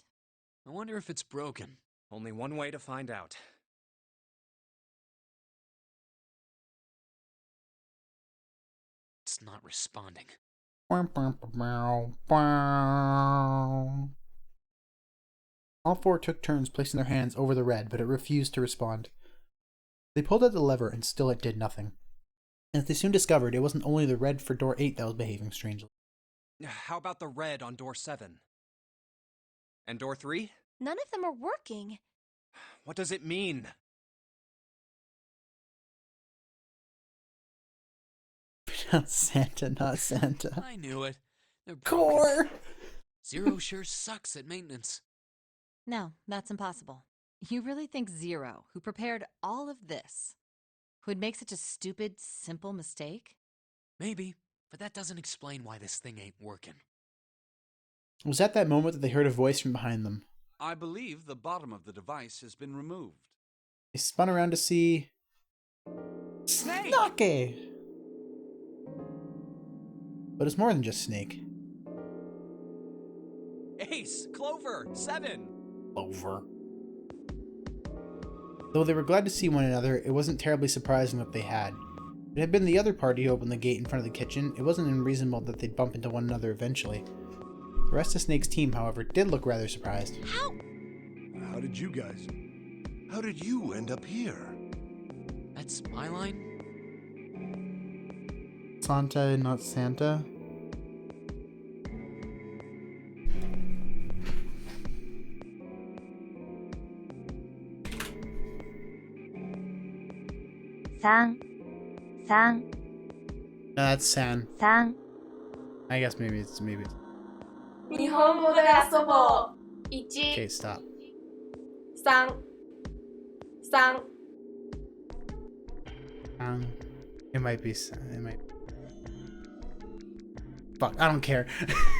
I wonder if it's broken. Only one way to find out. It's not responding. All 4 took turns placing their hands over the red, but it refused to respond. They pulled at the lever, and still it did nothing. As they soon discovered, it wasn't only the red for door 8 that was behaving strangely. How about the red on door 7? And door 3? None of them are working. What does it mean? Santa, not Santa. I knew it. They're broken. Core! Zero sure sucks at maintenance. No, that's impossible. You really think Zero, who prepared all of this, would make such a stupid, simple mistake? Maybe. but that doesn't explain why this thing ain't working. It was at that moment that they heard a voice from behind them. I believe the bottom of the device has been removed. They spun around to see... Snake! Snake! But it's more than just Snake. Ace, Clover, 7. Over. Though they were glad to see one another, it wasn't terribly surprising that they had. It had been the other party who opened the gate in front of the kitchen. It wasn't unreasonable that they'd bump into one another eventually. The rest of Snake's team, however, did look rather surprised. How did you end up here? That's my line? Santa, not Santa? No, that's San. I guess maybe it's... 日本語で遊ぼう。Okay, 1、stop. 3、3。It might be... It might... Fuck, I don't care.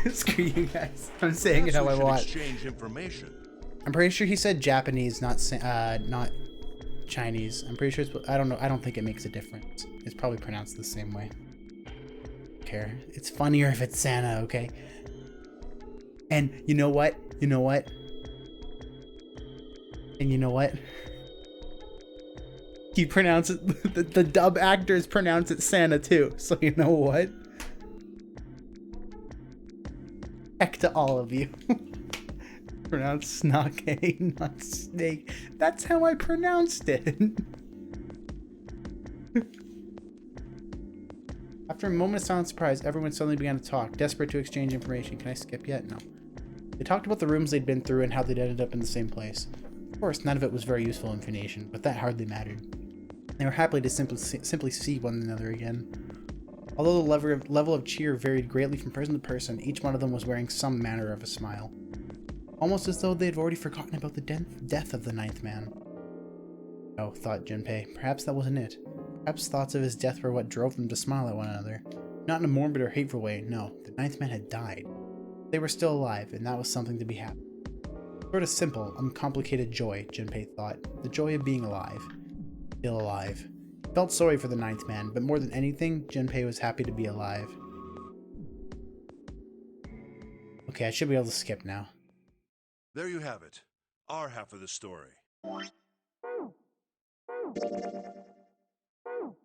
Screw you guys. I'm saying it how I want. Exchange information. I'm pretty sure he said Japanese, not Chinese. I'm pretty sure it's... I don't know. I don't think it makes a difference. It's probably pronounced the same way. Don't care. It's funnier if it's Santa, okay? And you know what? You know what? And you know what? He pronounces it... The dub actors pronounce it Santa too. So you know what? Heck to all of you. Pronounce Snake, not Snake. That's how I pronounced it. After a moment of silent surprise, everyone suddenly began to talk, desperate to exchange information. Can I skip yet? No. They talked about the rooms they'd been through and how they'd ended up in the same place. Of course, none of it was very useful information, but that hardly mattered. They were happy to simply see one another again. Although the level of cheer varied greatly from person to person, each one of them was wearing some manner of a smile. Almost as though they had already forgotten about the death of the ninth man. Oh, thought Junpei, perhaps that wasn't it. Perhaps thoughts of his death were what drove them to smile at one another. Not in a morbid or hateful way, no. The ninth man had died. They were still alive, and that was something to be happy. Sort of simple, uncomplicated joy, Junpei thought. The joy of being alive. Still alive. He felt sorry for the ninth man, but more than anything, Junpei was happy to be alive. Okay, I should be able to skip now. There you have it. Our half of the story.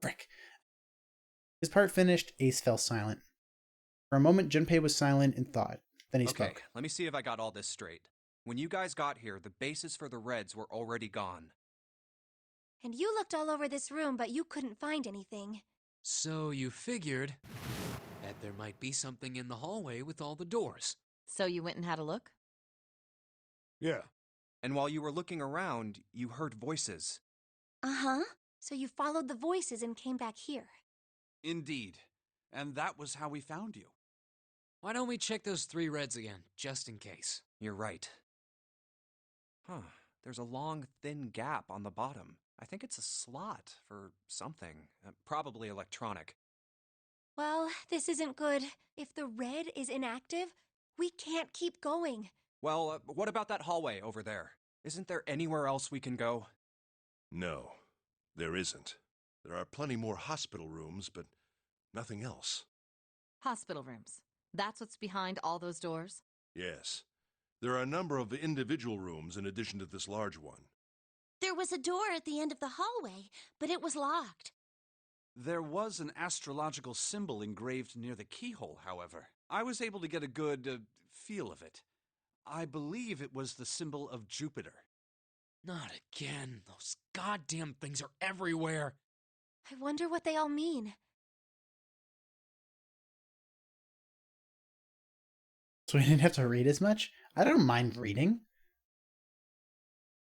Frick. His part finished, Ace fell silent. For a moment, Junpei was silent in thought. Then he Okay, spoke. let me see if I got all this straight. When you guys got here, the bases for the Reds were already gone. And you looked all over this room, but you couldn't find anything. So you figured that there might be something in the hallway with all the doors. So you went and had a look? Yeah. And while you were looking around, you heard voices. Uh-huh. So you followed the voices and came back here. Indeed. And that was how we found you. Why don't we check those 3 Reds again, just in case? You're right. Huh. There's a long, thin gap on the bottom. I think it's a slot for something. Probably electronic. Well, this isn't good. If the red is inactive, we can't keep going. Well, what about that hallway over there? Isn't there anywhere else we can go? No, there isn't. There are plenty more hospital rooms, but nothing else. Hospital rooms. That's what's behind all those doors? Yes. There are a number of individual rooms in addition to this large one. There was a door at the end of the hallway, but it was locked. There was an astrological symbol engraved near the keyhole, however. I was able to get a good feel of it. I believe it was the symbol of Jupiter. Not again. Those goddamn things are everywhere. I wonder what they all mean. So we didn't have to read as much? I don't mind reading.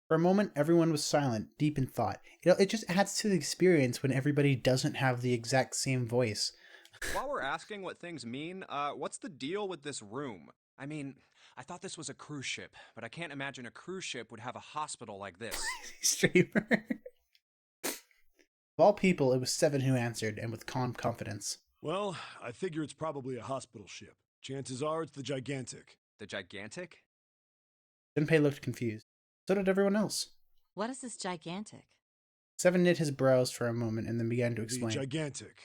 For a moment, everyone was silent, deep in thought. It just adds to the experience when everybody doesn't have the exact same voice. While we're asking what things mean, what's the deal with this room? I mean, I thought this was a cruise ship, but I can't imagine a cruise ship would have a hospital like this. Streamer. Of all people, it was Seven who answered, and with calm confidence. Well, I figure it's probably a hospital ship. Chances are it's the Gigantic. The Gigantic? Junpei looked confused. So did everyone else. What is this gigantic? Seven knit his brows for a moment and then began to The explain. Gigantic.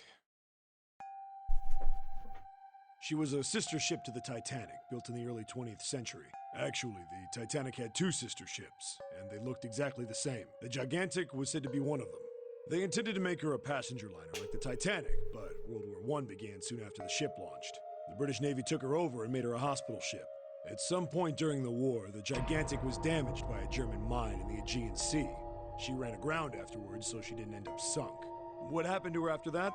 She was a sister ship to the Titanic, built in the early 20th century. Actually, the Titanic had two sister ships, and they looked exactly the same. The Gigantic was said to be one of them. They intended to make her a passenger liner like the Titanic, but World War I began soon after the ship launched. The British Navy took her over and made her a hospital ship. At some point during the war, the Gigantic was damaged by a German mine in the Aegean Sea. She ran aground afterwards, so she didn't end up sunk. What happened to her after that?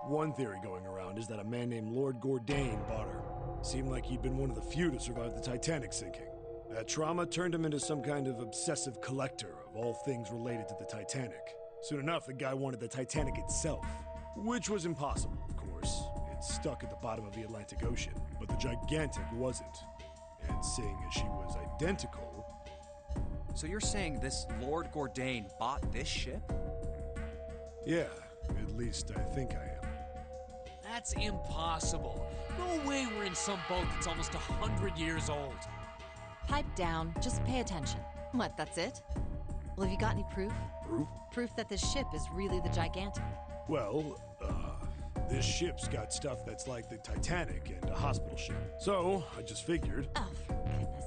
One theory going around is that a man named Lord Gordain bought her. Seemed like he'd been one of the few to survive the Titanic sinking. That trauma turned him into some kind of obsessive collector of all things related to the Titanic. Soon enough, the guy wanted the Titanic itself, which was impossible, of course. It's stuck at the bottom of the Atlantic Ocean, but the Gigantic wasn't. And seeing as she was identical... So you're saying this Lord Gordain bought this ship? Yeah, at least I think I am. That's impossible. No way we're in some boat that's almost 100 years old. Pipe down, just pay attention. What, that's it? Well, have you got any proof? Proof? Proof that this ship is really the Gigantic. Well, this ship's got stuff that's like the Titanic and a hospital ship. So, I just figured... Oh, for goodness.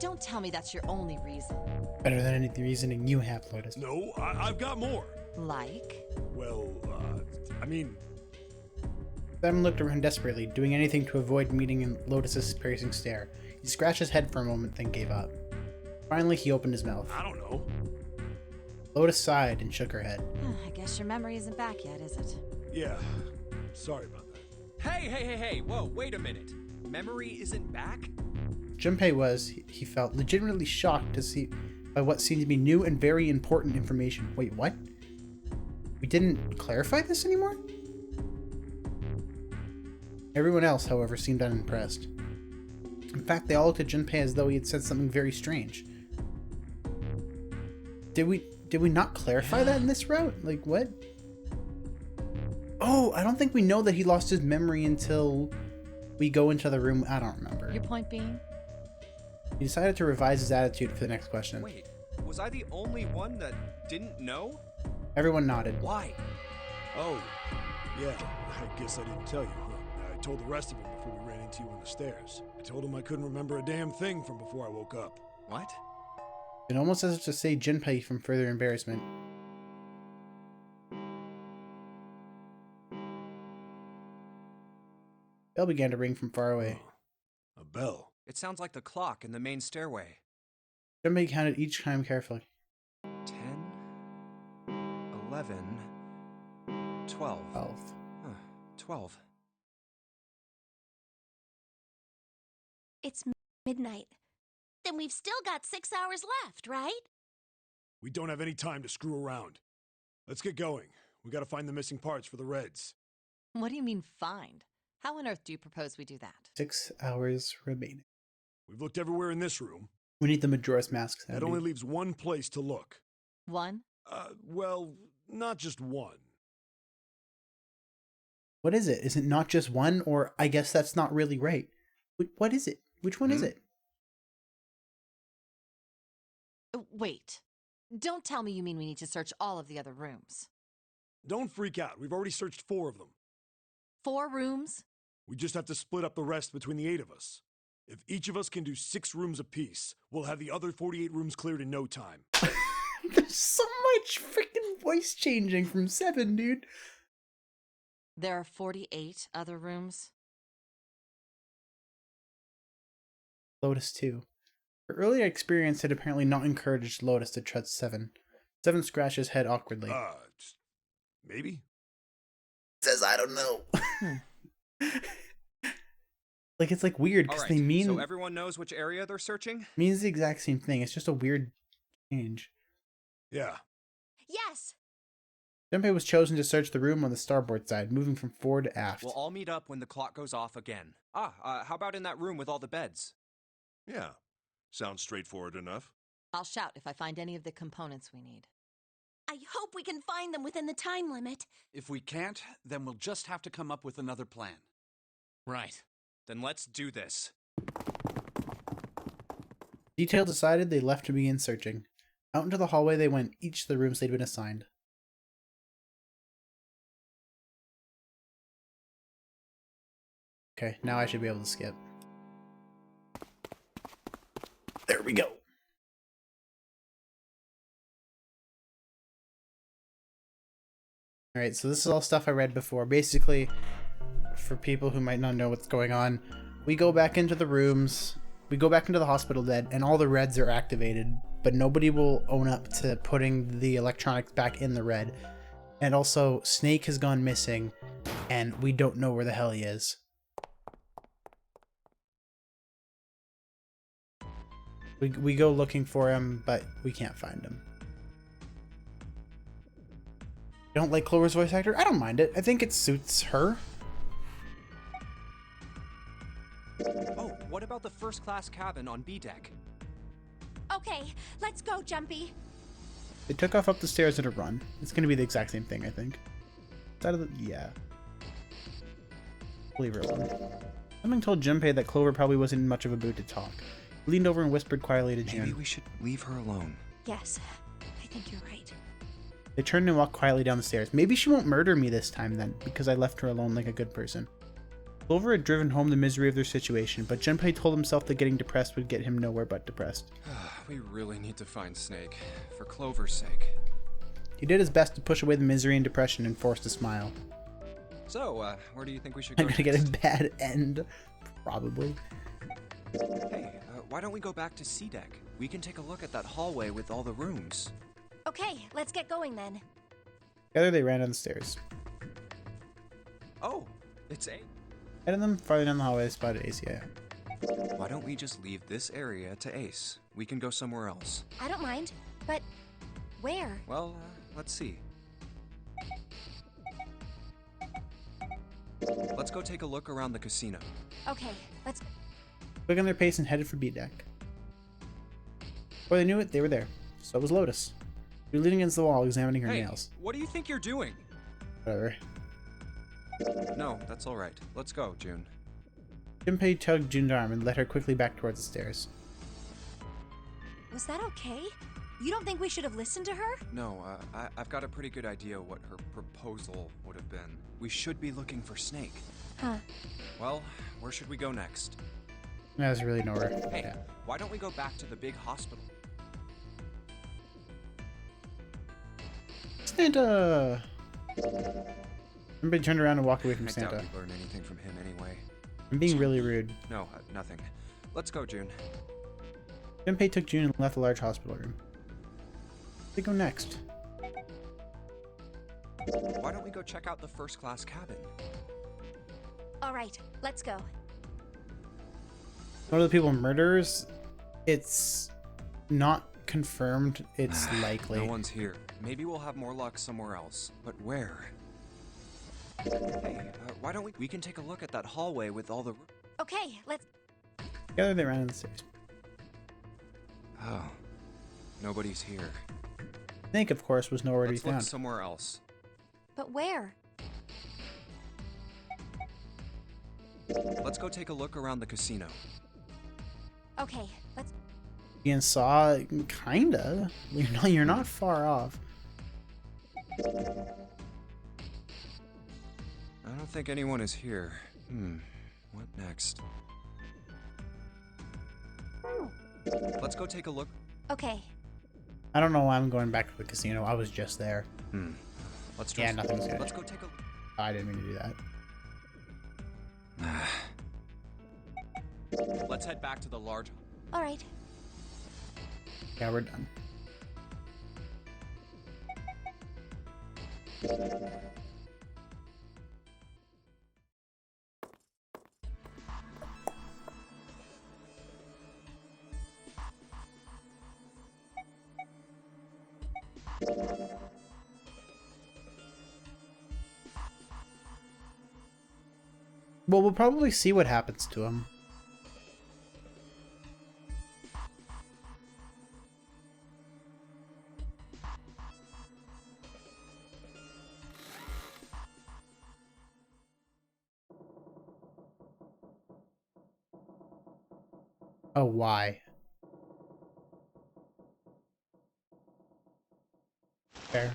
Don't tell me that's your only reason. Better than any reasoning you have, Lotus. No, I've got more. Like? Well, I mean... Simon looked around desperately, doing anything to avoid meeting Lotus's piercing stare. He scratched his head for a moment, then gave up. Finally, he opened his mouth. I don't know. Lotus sighed and shook her head. I guess your memory isn't back yet, is it? Yeah, sorry about that. Hey, whoa, wait a minute. Memory isn't back? Junpei was, he felt, legitimately shocked to see by what seemed to be new and very important information. Wait, what? We didn't clarify this anymore? Everyone else, however, seemed unimpressed. In fact, they all looked at Junpei as though he had said something very strange. Did we not clarify that in this route? Like, what? Oh, I don't think we know that he lost his memory until we go into the room. I don't remember. Your point being? He decided to revise his attitude for the next question. Wait, was I the only one that didn't know? Everyone nodded. Why? Oh, yeah, I guess I didn't tell you, huh? I told the rest of them before we ran into you on the stairs. I told them I couldn't remember a damn thing from before I woke up. What? And almost as if to save Junpei from further embarrassment. Bell began to ring from far away. Oh, a bell. It sounds like the clock in the main stairway. Junpei counted each time carefully. 10, 11, 12. 12. 12. It's midnight. Then we've still got 6 hours left, right? We don't have any time to screw around. Let's get going. We gotta find the missing parts for the Reds. What do you mean, find? How on earth do you propose we do that? 6 hours remaining. We've looked everywhere in this room. We need the Majora's Mask. That only leaves one place to look. One? Well, not just one. What is it? Is it not just one? Or I guess that's not really right. What is it? Which one is it? Wait. Don't tell me you mean we need to search all of the other rooms. Don't freak out. We've already searched 4 of them. 4 rooms? We just have to split up the rest between the 8 of us. If each of us can do 6 rooms apiece, we'll have the other 48 rooms cleared in no time. There's so much freaking voice changing from 7, dude. There are 48 other rooms? Lotus 2. Her earlier experience had apparently not encouraged Lotus to trust 7. 7 scratched his head awkwardly. Maybe? Says I don't know. Like, it's like weird because they mean... So everyone knows which area they're searching? Means the exact same thing. It's just a weird change. Yeah. Yes! Junpei was chosen to search the room on the starboard side, moving from forward to aft. We'll all meet up when the clock goes off again. How about in that room with all the beds? Yeah, sounds straightforward enough. I'll shout if I find any of the components we need. I hope we can find them within the time limit. If we can't, then we'll just have to come up with another plan. Right. Then let's do this. Detail decided, they left to begin searching. Out into the hallway they went, each to the rooms they'd been assigned. Okay, now I should be able to skip. There we go. Alright, so this is all stuff I read before. Basically, for people who might not know what's going on, we go back into the rooms, we go back into the hospital bed, and all the reds are activated, but nobody will own up to putting the electronics back in the red. And also, Snake has gone missing, and we don't know where the hell he is. We go looking for him, but we can't find him. You don't like Clover's voice actor? I don't mind it. I think it suits her. Oh, what about the first-class cabin on B deck? Okay, let's go, Jumpy. They took off up the stairs at a run. It's gonna be the exact same thing, I think. Yeah. Leave her alone. Something told Junpei that Clover probably wasn't in much of a mood to talk. He leaned over and whispered quietly to June. Maybe we should leave her alone. Yes, I think you're right. They turned and walked quietly down the stairs. Maybe she won't murder me this time then, because I left her alone like a good person. Clover had driven home the misery of their situation, but Junpei told himself that getting depressed would get him nowhere but depressed. We really need to find Snake, for Clover's sake. He did his best to push away the misery and depression and forced a smile. So, where do you think we should go I'm gonna get a bad end, probably. Hey, why don't we go back to C deck? We can take a look at that hallway with all the rooms. Okay, let's get going then. Together they ran down the stairs. Oh, it's A. Heading them farther down the hallway, they spotted ACI. Why don't we just leave this area to Ace? We can go somewhere else. I don't mind, but where? Well, let's see. Let's go take a look around the casino. Okay, let's... Quickened their pace and headed for B deck. Before they knew it, they were there. So was Lotus. She was leaning against the wall, examining her nails. What do you think you're doing? Whatever. No, that's all right. Let's go, June. Junpei tugged June's arm and led her quickly back towards the stairs. Was that okay? You don't think we should have listened to her? No, I've got a pretty good idea what her proposal would have been. We should be looking for Snake. Huh. Well, where should we go next? There's really nowhere. Hey, Yeah. why don't we go back to the big hospital? Santa! Junpei turned around and walked away from I Santa. doubt you'd learn anything from him anyway. I'm being really rude. No, nothing. Let's go, June. Junpei took June and left the large hospital room. Where they go next? Why don't we go check out the first-class cabin? All right, let's go. One of the people murderers? It's not confirmed. It's likely. No one's here. Maybe we'll have more luck somewhere else. But where? Hey, why don't we can take a look at that hallway with all the... Okay, let's... Together they ran down the stairs. Oh, nobody's here. Snake, of course, was nowhere to be Let's look found. somewhere else. But where? Let's go take a look around the casino. Okay, let's... Ian saw, kinda. You're not far off. I don't think anyone is here. What next? Let's go take a look. Okay. I don't know why I'm going back to the casino. I was just there. Let's Yeah, nothing's good. Let's go take a look. I didn't mean to do that. Let's head back to the large... All right. Yeah, we're done. Well, we'll probably see what happens to him. Oh, why? Fair.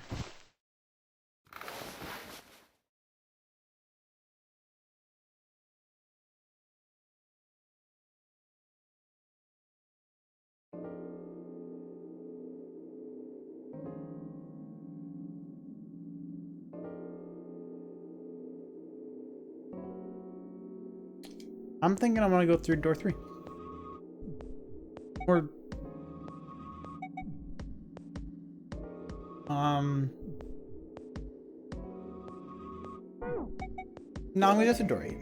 I'm thinking I'm gonna go through door 3. Or no, I'm gonna go through door 8.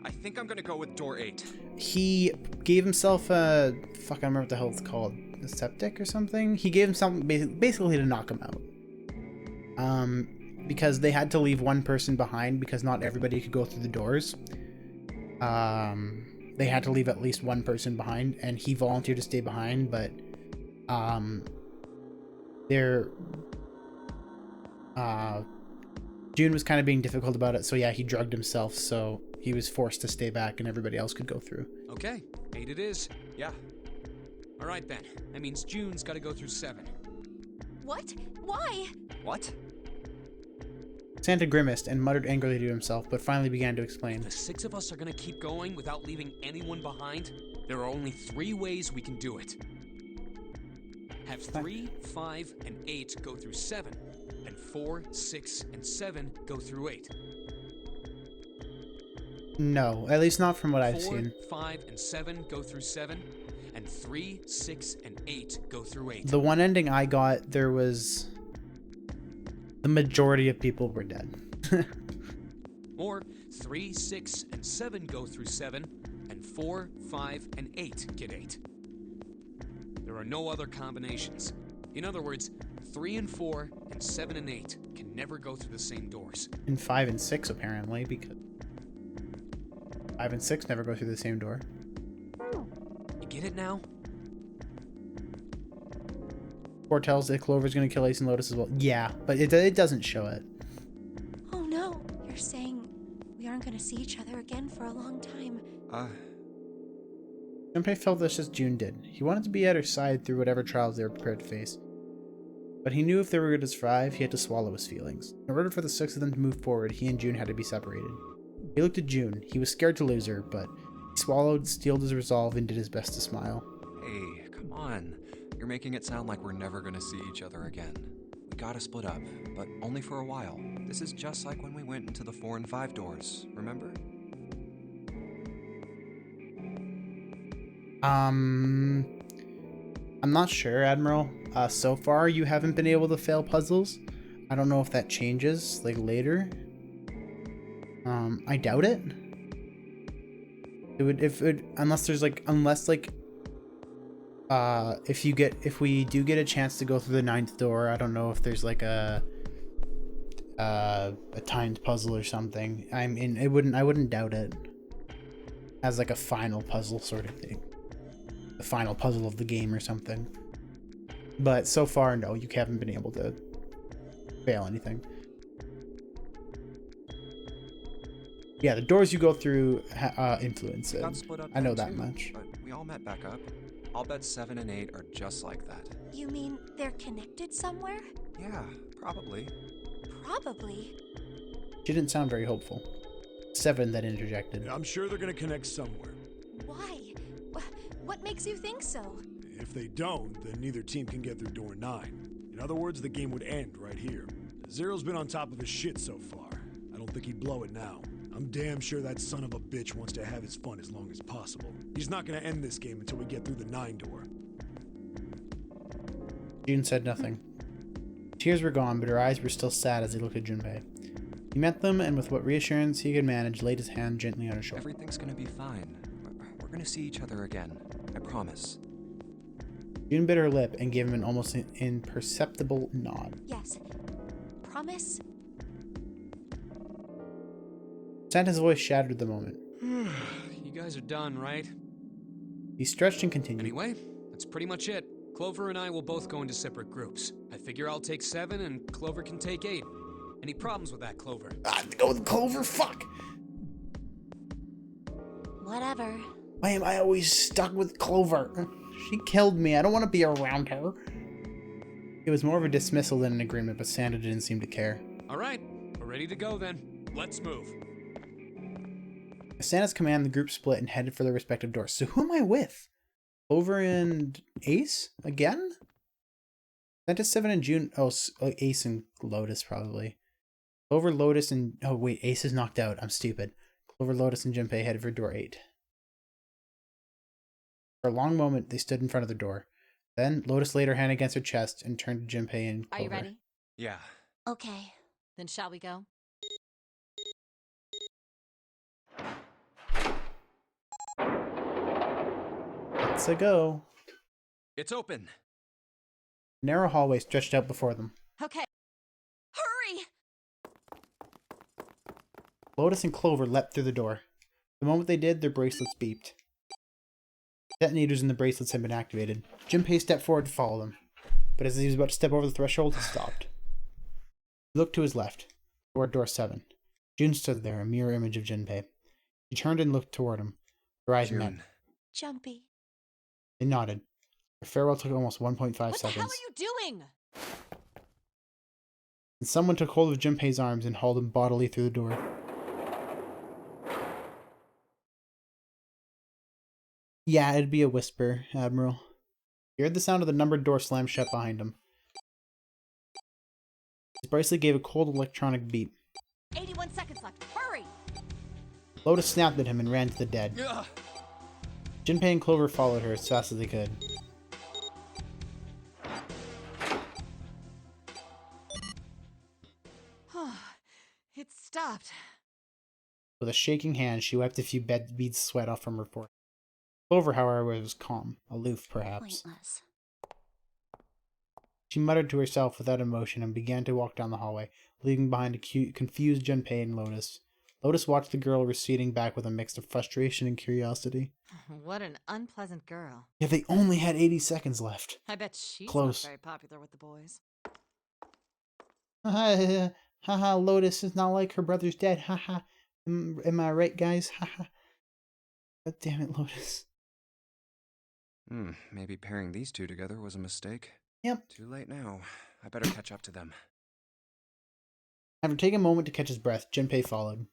I think I'm gonna go with door 8. He gave himself a fuck. I remember what the hell it's called, a septic or something. He gave himself basically to knock him out. Because they had to leave one person behind because not everybody could go through the doors. They had to leave at least one person behind, and he volunteered to stay behind, but June was kind of being difficult about it, so yeah, he drugged himself, so he was forced to stay back and everybody else could go through. Okay, 8 it is. Yeah. Alright then. That means June's gotta go through 7. What? Why? What? Santa grimaced and muttered angrily to himself, but finally began to explain. The 6 of us are gonna keep going without leaving anyone behind? There are only 3 ways we can do it. Have 3, 5, and 8 go through 7, and 4, 6, and 7 go through 8. No, at least not from what I've 4, seen. 5, and 7 go through 7, and 3, 6, and 8 go through 8. The one ending I got, there was... the majority of people were dead. Or 3, 6, and 7 go through 7, and 4, 5, and 8 get 8. There are no other combinations. In other words, 3 and 4 and 7 and 8 can never go through the same doors. And 5 and 6 apparently, because 5 and 6 never go through the same door. You get it now? 4 tells that Clover's gonna kill Ace and Lotus as well. Yeah, but it doesn't show it. Oh no, you're saying we aren't gonna see each other again for a long time. Junpei felt this as June did. He wanted to be at her side through whatever trials they were prepared to face. But he knew if they were going to survive, he had to swallow his feelings. In order for the 6 of them to move forward, he and June had to be separated. He looked at June. He was scared to lose her, but he swallowed, steeled his resolve, and did his best to smile. Hey, come on. You're making it sound like we're never gonna see each other again. We gotta split up, but only for a while. This is just like when we went into the 4 and 5 doors, remember? I'm not sure, Admiral. So far, you haven't been able to fail puzzles. I don't know if that changes, like, later. I doubt it. It would, unless we do get a chance to go through the 9th door, I don't know if there's, like, a timed puzzle or something. I mean, I wouldn't doubt it as, like, a final puzzle sort of thing. The final puzzle of the game or something. But so far, no, you haven't been able to fail anything. Yeah, the doors you go through influence it. Got split up I know then that too, much. But we all met back up. I'll bet 7 and 8 are just like that. You mean they're connected somewhere? Yeah, probably. Probably. She didn't sound very hopeful. 7 then interjected. I'm sure they're gonna connect somewhere. Why? What makes you think so? If they don't, then neither team can get through door 9. In other words, the game would end right here. Zero's been on top of his shit so far. I don't think he'd blow it now. I'm damn sure that son of a bitch wants to have his fun as long as possible. He's not gonna end this game until we get through the 9 door. June said nothing. Tears were gone, but her eyes were still sad as he looked at Junpei. He met them, and with what reassurance he could manage, laid his hand gently on her shoulder. Everything's gonna be fine. We're gonna see each other again. I promise. June bit her lip and gave him an almost imperceptible nod. Yes. Promise? Santa's voice shattered the moment. You guys are done, right? He stretched and continued. Anyway, that's pretty much it. Clover and I will both go into separate groups. I figure I'll take 7 and Clover can take 8. Any problems with that, Clover? Go with Clover, fuck! Whatever. Why am I always stuck with Clover? She killed me. I don't want to be around her. It was more of a dismissal than an agreement, but Santa didn't seem to care. All right, we're ready to go then. Let's move. At Santa's command, the group split and headed for their respective doors. So who am I with? Clover and Ace? Again? Santa 7 and June. Oh, Ace and Lotus, probably. Clover, Lotus, and... Oh, wait. Ace is knocked out. I'm stupid. Clover, Lotus, and Junpei headed for door 8. For a long moment, they stood in front of the door. Then, Lotus laid her hand against her chest and turned to Junpei and Clover. Are you ready? Yeah. Okay. Then shall we go? Let's go. It's open. A narrow hallway stretched out before them. Okay. Hurry! Lotus and Clover leapt through the door. The moment they did, their bracelets beeped. Detonators in the bracelets had been activated. Junpei stepped forward to follow them, but as he was about to step over the threshold, he stopped. He looked to his left, toward door 7. June stood there, a mirror image of Junpei. She turned and looked toward him. Their eyes met. Jumpy. They nodded. Their farewell took almost 1.5 seconds. What the hell are you doing? And someone took hold of Junpei's arms and hauled him bodily through the door. Yeah, it'd be a whisper, Admiral. He heard the sound of the numbered door slam shut behind him. His bracelet gave a cold electronic beep. 81 seconds left. Hurry! Lotus snapped at him and ran to the dead. Junpei and Clover followed her as fast as they could. It stopped. With a shaking hand, she wiped a few beads of sweat off from her forehead. Clover, however, was calm, aloof perhaps. Pointless. She muttered to herself without emotion and began to walk down the hallway, leaving behind a confused Junpei and Lotus. Lotus watched the girl receding back with a mix of frustration and curiosity. What an unpleasant girl. Yeah, they only had 80 seconds left. I bet she's Close. not very popular with the boys. Haha, Lotus is not like her brother's dead. Haha. Am I right, guys? Haha. God damn it, Lotus. Maybe pairing these two together was a mistake. Yep. Too late now. I better catch up to them. After taking a moment to catch his breath, Junpei followed.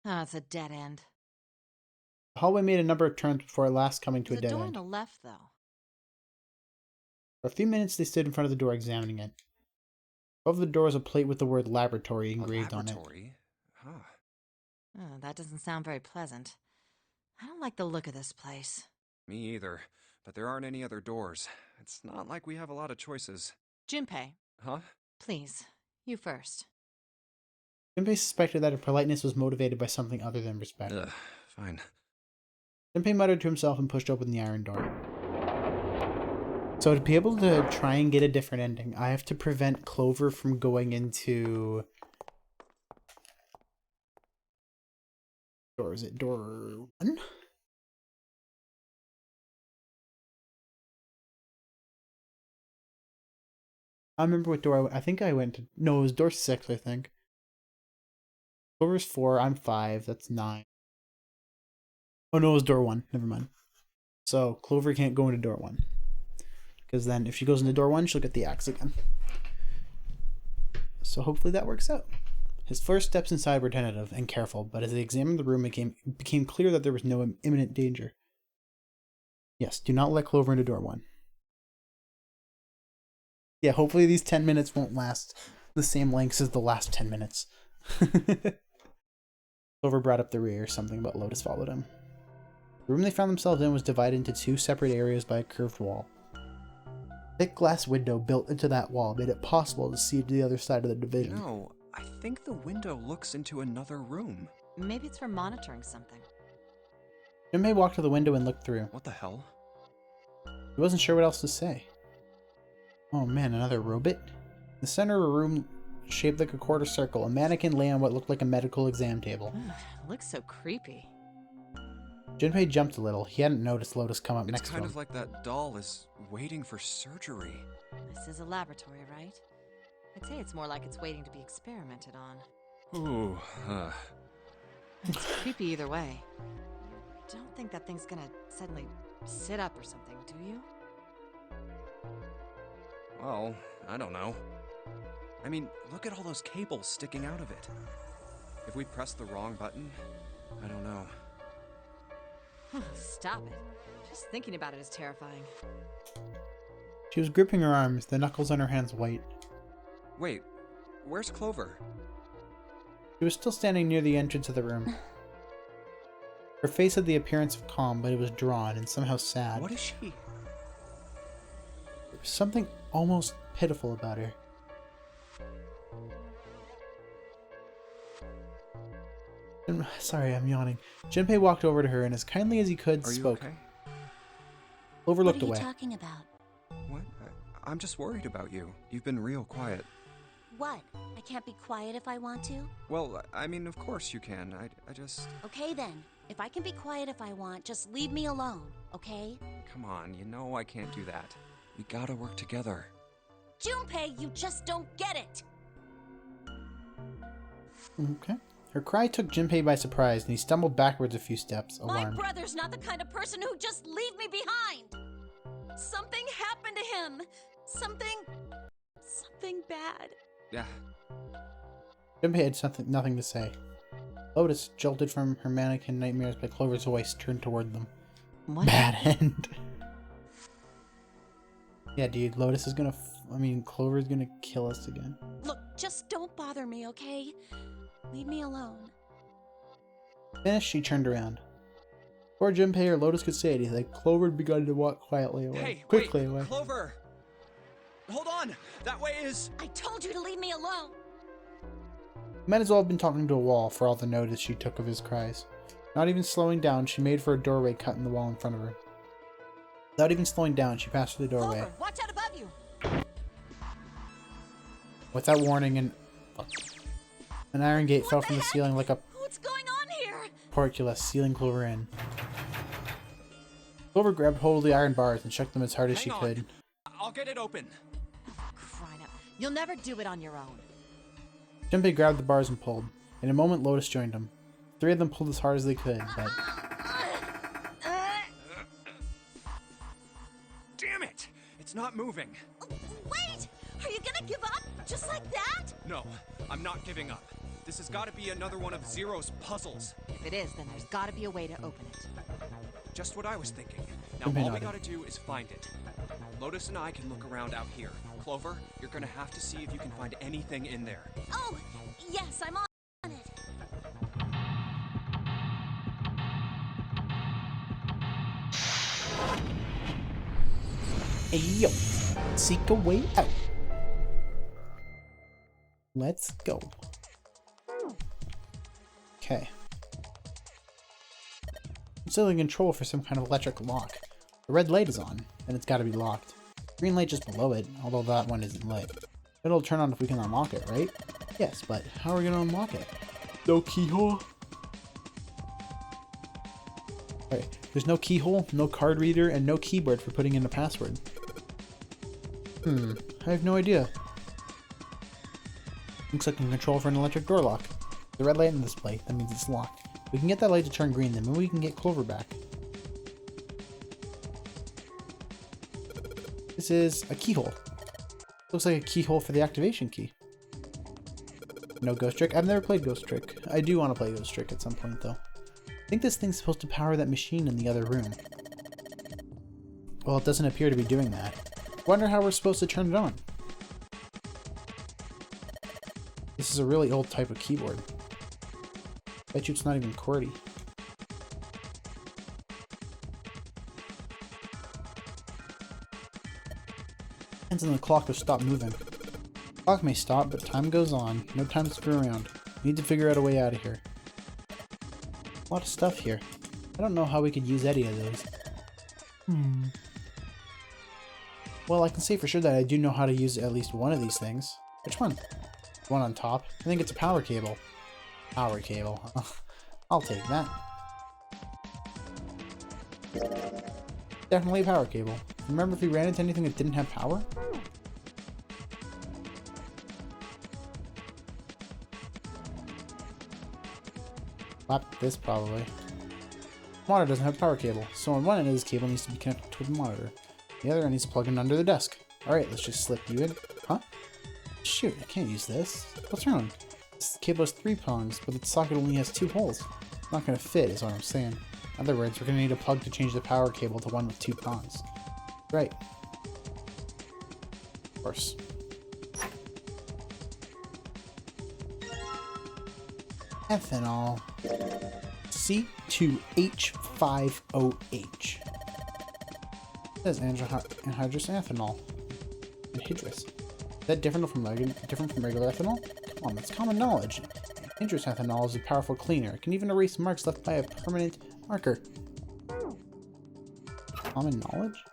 Oh, it's a dead end. The hallway made a number of turns before at last coming to a There's dead a door on end. the left, though. For a few minutes, they stood in front of the door examining it. Above the door was a plate with the word laboratory engraved on it. Laboratory? Huh. Oh, that doesn't sound very pleasant. I don't like the look of this place. Me either. But there aren't any other doors. It's not like we have a lot of choices. Junpei, Huh? please, you first. Junpei suspected that her politeness was motivated by something other than respect. Ugh, fine. Junpei muttered to himself and pushed open the iron door. So to be able to try and get a different ending, I have to prevent Clover from going into... Door, is it door 1? I remember what door I think I went to. No, it was door 6, I think. Clover's 4, I'm 5, that's 9. Oh no, it was door 1, never mind. So Clover can't go into door 1. Because then if she goes into door 1, she'll get the axe again. So hopefully that works out. His first steps inside were tentative and careful, but as they examined the room, it became clear that there was no imminent danger. Yes, do not let Clover into door 1. Yeah, hopefully these 10 minutes won't last the same lengths as the last 10 minutes. Clover brought up the rear, something about Lotus followed him. The room they found themselves in was divided into 2 separate areas by a curved wall. A thick glass window built into that wall made it possible to see to the other side of the division. No, I think the window looks into another room. Maybe it's for monitoring something. Junpei walked to the window and looked through. What the hell? He wasn't sure what else to say. Oh man, another robot? In the center of a room shaped like a quarter circle, a mannequin lay on what looked like a medical exam table. Looks so creepy. Junpei jumped a little. He hadn't noticed Lotus come up next It's to kind him. of like that doll is waiting for surgery. This is a laboratory, right? I'd say it's more like it's waiting to be experimented on. Ooh, It's creepy either way. Don't think that thing's gonna suddenly sit up or something, do you? Well, I don't know. I mean, look at all those cables sticking out of it. If we press the wrong button, I don't know. Stop it. Just thinking about it is terrifying. She was gripping her arms, the knuckles on her hands white. Wait, where's Clover? She was still standing near the entrance of the room. Her face had the appearance of calm, but it was drawn and somehow sad. What is she? There was something almost pitiful about her. Sorry, I'm yawning. Junpei walked over to her and as kindly as he could, spoke. Are you okay? Clover looked away. What are you talking about? What? I'm just worried about you. You've been real quiet. What? I can't be quiet if I want to? Well, I mean, of course you can. I just... Okay then. If I can be quiet if I want, just leave me alone, okay? Come on, you know I can't do that. We gotta work together. Junpei, you just don't get it! Okay. Her cry took Junpei by surprise, and he stumbled backwards a few steps, alarmed. My brother's not the kind of person who'd just leave me behind! Something happened to him! Something bad. Yeah. Junpei had nothing to say. Lotus, jolted from her mannequin nightmares by Clover's voice, turned toward them. What? Bad end. Yeah, dude, Lotus is gonna... Clover's gonna kill us again. Look, just don't bother me, okay? Leave me alone. Finished, she turned around. Before Junpei or Lotus could say anything, Clover had begun to walk quietly away. Quickly away. Clover! Hold on! That way is... I told you to leave me alone! Might as well have been talking to a wall for all the notice she took of his cries. Not even slowing down, she made for a doorway cut in the wall in front of her. Without even slowing down, she passed through the doorway. Clover, watch out above you! Without warning, an iron gate fell from the ceiling like a What's going on here? porculus, sealing Clover in. Clover grabbed hold of the iron bars and shook them as hard as she could. I'll get it open. Crying out. You'll never do it on your own. Junpei grabbed the bars and pulled. In a moment, Lotus joined them. Three of them pulled as hard as they could, but... Damn it! It's not moving. Wait! Are you gonna give up? Just like that? No, I'm not giving up. This has got to be another one of Zero's puzzles. If it is, then there's gotta be a way to open it. Just what I was thinking. Now Junpei all we nodded. gotta do is find it. Lotus and I can look around out here. Clover, you're gonna have to see if you can find anything in there. Oh, yes, I'm on it. Hey yo, seek a way out. Let's go. Okay. I'm still in control for some kind of electric lock. The red light is on, and it's gotta be locked. Green light just below it, although that one isn't lit. It'll turn on if we can unlock it, right? Yes, but how are we gonna unlock it? No keyhole? Alright, there's no keyhole, no card reader, and no keyboard for putting in a password. I have no idea. Looks like I can control for an electric door lock. The red light in the display, that means it's locked. We can get that light to turn green, then maybe we can get Clover back. This is a keyhole. Looks like a keyhole for the activation key. No Ghost Trick? I've never played Ghost Trick. I do want to play Ghost Trick at some point though. I think this thing's supposed to power that machine in the other room. Well, it doesn't appear to be doing that. Wonder how we're supposed to turn it on. This is a really old type of keyboard. Bet you it's not even QWERTY. Hands on the clock have stopped moving. Clock may stop, but time goes on. No time to screw around. We need to figure out a way out of here. A lot of stuff here. I don't know how we could use any of those. Well, I can say for sure that I do know how to use at least one of these things. Which one? The one on top? I think it's a power cable. Power cable. I'll take that. Definitely a power cable. Remember if we ran into anything that didn't have power? Flap this probably. Monitor doesn't have a power cable, so on one end of this cable needs to be connected to the monitor. The other end needs to plug in under the desk. Alright, let's just slip you in. Huh? Shoot, I can't use this. What's wrong? This cable has 3 prongs, but the socket only has 2 holes. It's not going to fit, is what I'm saying. In other words, we're going to need a plug to change the power cable to one with 2 prongs. Right. Of course. Ethanol. C2H5OH. It says anhydrous ethanol. Anhydrous. Is that different from regular ethanol? Come on, that's common knowledge. Anhydrous ethanol is a powerful cleaner. It can even erase marks left by a permanent marker. Common knowledge?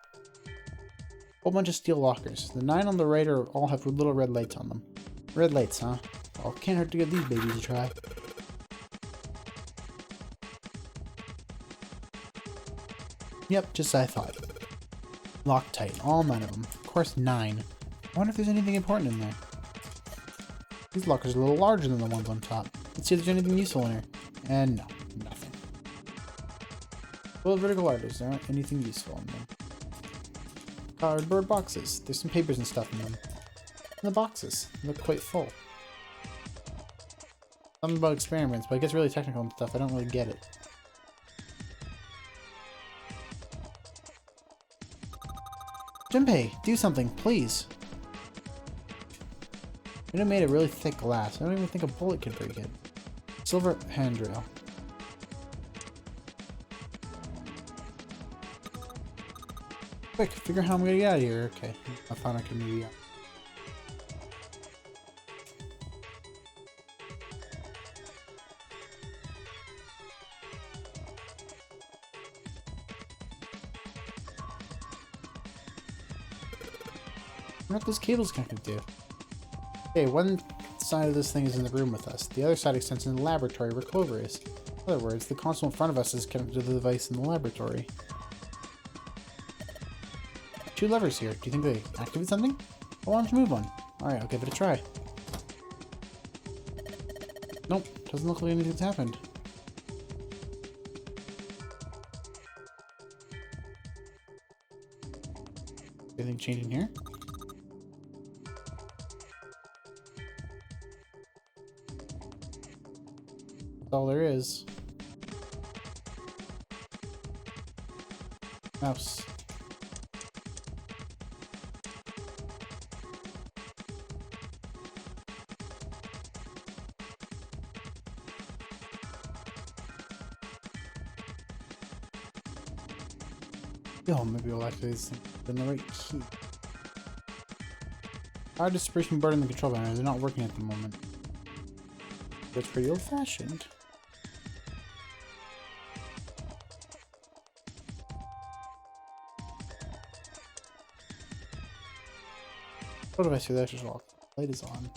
Whole bunch of steel lockers. The 9 on the right all have little red lights on them. Red lights, huh? Well, can't hurt to give these babies a try. Yep, just as I thought. Locked tight, all 9 of them. Of course, 9. I wonder if there's anything important in there. These lockers are a little larger than the ones on top. Let's see if there's anything useful in here. And no, nothing. Full of vertical arteries, there aren't anything useful in them. Cardboard boxes. There's some papers and stuff in them. And the boxes look quite full. Something about experiments, but it gets really technical and stuff. I don't really get it. Junpei, do something, please. It would have made a really thick glass. I don't even think a bullet could break it. Silver handrail. Quick, figure out how I'm gonna get out of here. Okay, I thought I could maybe out. I wonder what this cable's connected to. Okay, one side of this thing is in the room with us. The other side extends in the laboratory where Clover is. In other words, the console in front of us is connected to the device in the laboratory. 2 levers here. Do you think they activate something? Well, why don't you move one? Alright, I'll give it a try. Nope, doesn't look like anything's happened. Anything changing here? That's all there is. Mouse. Oh, maybe we'll activate this thing. Then the right key. Power distribution board and the control panel. They're not working at the moment. That's pretty old-fashioned. What if I see that as well? Light is on.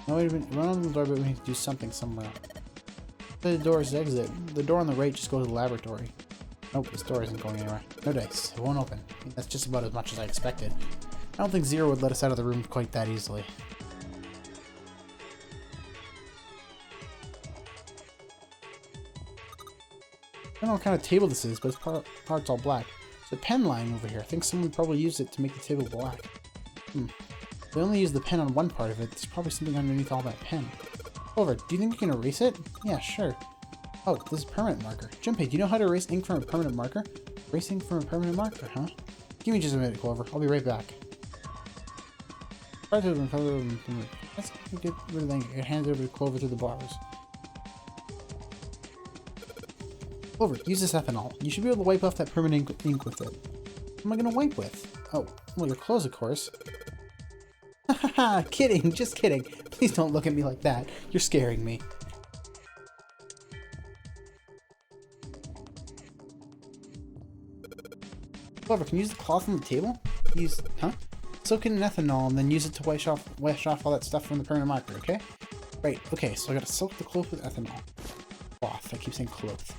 No, wait a minute. Run on the door, but we need to do something somewhere. The door's exit. The door on the right just goes to the laboratory. Nope, this door isn't going anywhere. No dice. It won't open. I mean, that's just about as much as I expected. I don't think Zero would let us out of the room quite that easily. I don't know what kind of table this is, but its part's all black. There's a pen lying over here. I think someone probably used it to make the table black. They only used the pen on one part of it. There's probably something underneath all that pen. Over, do you think you can erase it? Yeah, sure. Oh, this is a permanent marker. Junpei, do you know how to erase ink from a permanent marker? Erasing from a permanent marker, huh? Give me just a minute, Clover. I'll be right back. Let's get rid of that. Hand it over to Clover through the bars. Clover, use this ethanol. You should be able to wipe off that permanent ink with it. What am I gonna wipe with? Oh, well, your clothes, of course. Haha, kidding, just kidding. Please don't look at me like that. You're scaring me. Clover, can you use the cloth on the table? Soak it in ethanol and then use it to wash off all that stuff from the permanent marker, okay? Right, okay, so I gotta soak the cloth with ethanol. Cloth, I keep saying cloth.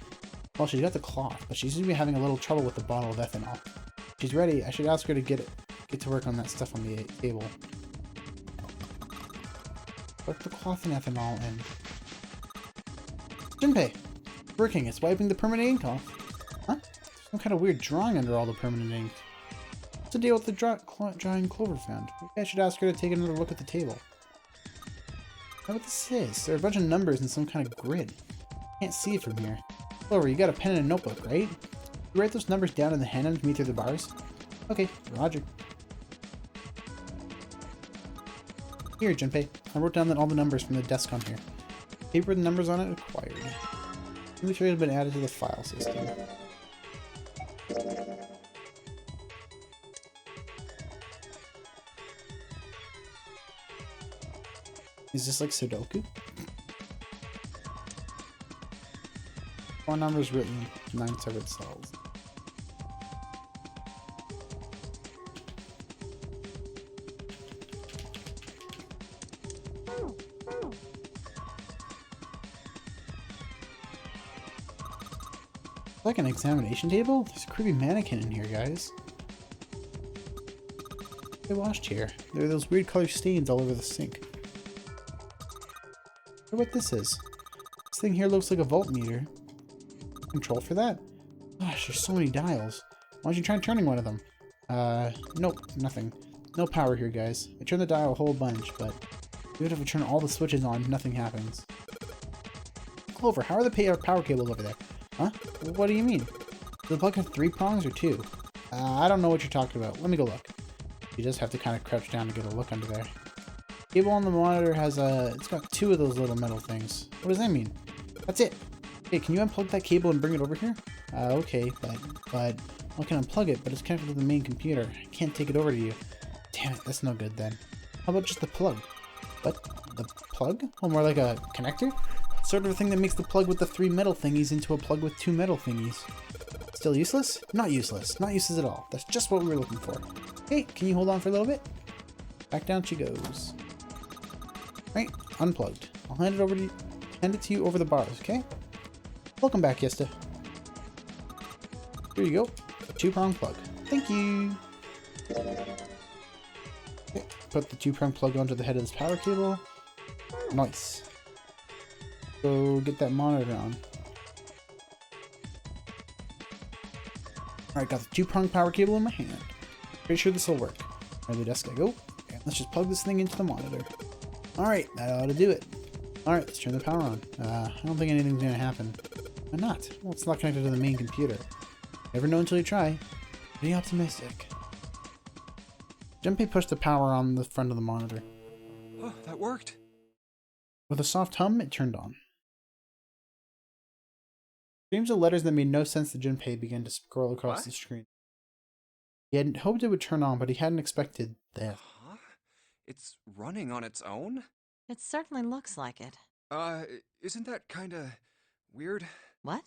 Well, she's got the cloth, but she seems to be having a little trouble with the bottle of ethanol. If she's ready, I should ask her to get to work on that stuff on the table. Put the cloth and ethanol in. Junpei! Working, it's wiping the permanent ink off. Huh? There's some kind of weird drawing under all the permanent ink. What's the deal with the drawing Clover found? Maybe I should ask her to take another look at the table. I know what this is. There are a bunch of numbers in some kind of grid. Can't see it from here. Clover, you got a pen and a notebook, right? You write those numbers down and then hand them to me through the bars? Okay, roger. Here, Junpei. I wrote down all the numbers from the desk on here. Paper with the numbers on it acquired. Inventory has been added to the file system. Is this like Sudoku? 4 numbers written, 9 separate cells. Like an examination table? There's a creepy mannequin in here, guys. They washed here. There are those weird color stains all over the sink. I wonder what this is. This thing here looks like a voltmeter. Control for that? Gosh, there's so many dials. Why don't you try turning one of them? Nope, nothing. No power here, guys. I turned the dial a whole bunch, but even if I turn all the switches on, nothing happens. Clover, how are the power cables over there? Huh? What do you mean? Does the plug have 3 prongs or 2? I don't know what you're talking about. Let me go look. You just have to kind of crouch down to get a look under there. Cable on the monitor has it's got 2 of those little metal things. What does that mean? That's it. Hey, can you unplug that cable and bring it over here? Okay, but I can unplug it, but it's connected to the main computer. I can't take it over to you. Damn it, that's no good then. How about just the plug? What? The plug? Oh, more like a connector? Sort of a thing that makes the plug with the 3 metal thingies into a plug with 2 metal thingies. Still useless? Not useless. Not useless at all. That's just what we were looking for. Hey, can you hold on for a little bit? Back down she goes. Right, unplugged. I'll hand it to you over the bars, okay? Welcome back, Yesta. Here you go. A 2-prong plug. Thank you. Okay, put the 2-prong plug onto the head of this power cable. Nice. Go get that monitor on. Alright, got the 2-prong power cable in my hand. Pretty sure this will work. Right, the desk I go. Okay, let's just plug this thing into the monitor. Alright, that ought to do it. Alright, let's turn the power on. I don't think anything's gonna happen. Why not? Well, it's not connected to the main computer. Never know until you try. Be optimistic. Junpei pushed the power on the front of the monitor. Oh, that worked. With a soft hum, it turned on. Streams of letters that made no sense to Junpei began to scroll across the screen. He had hoped it would turn on, but he hadn't expected that. Huh? It's running on its own? It certainly looks like it. Isn't that kinda weird? What?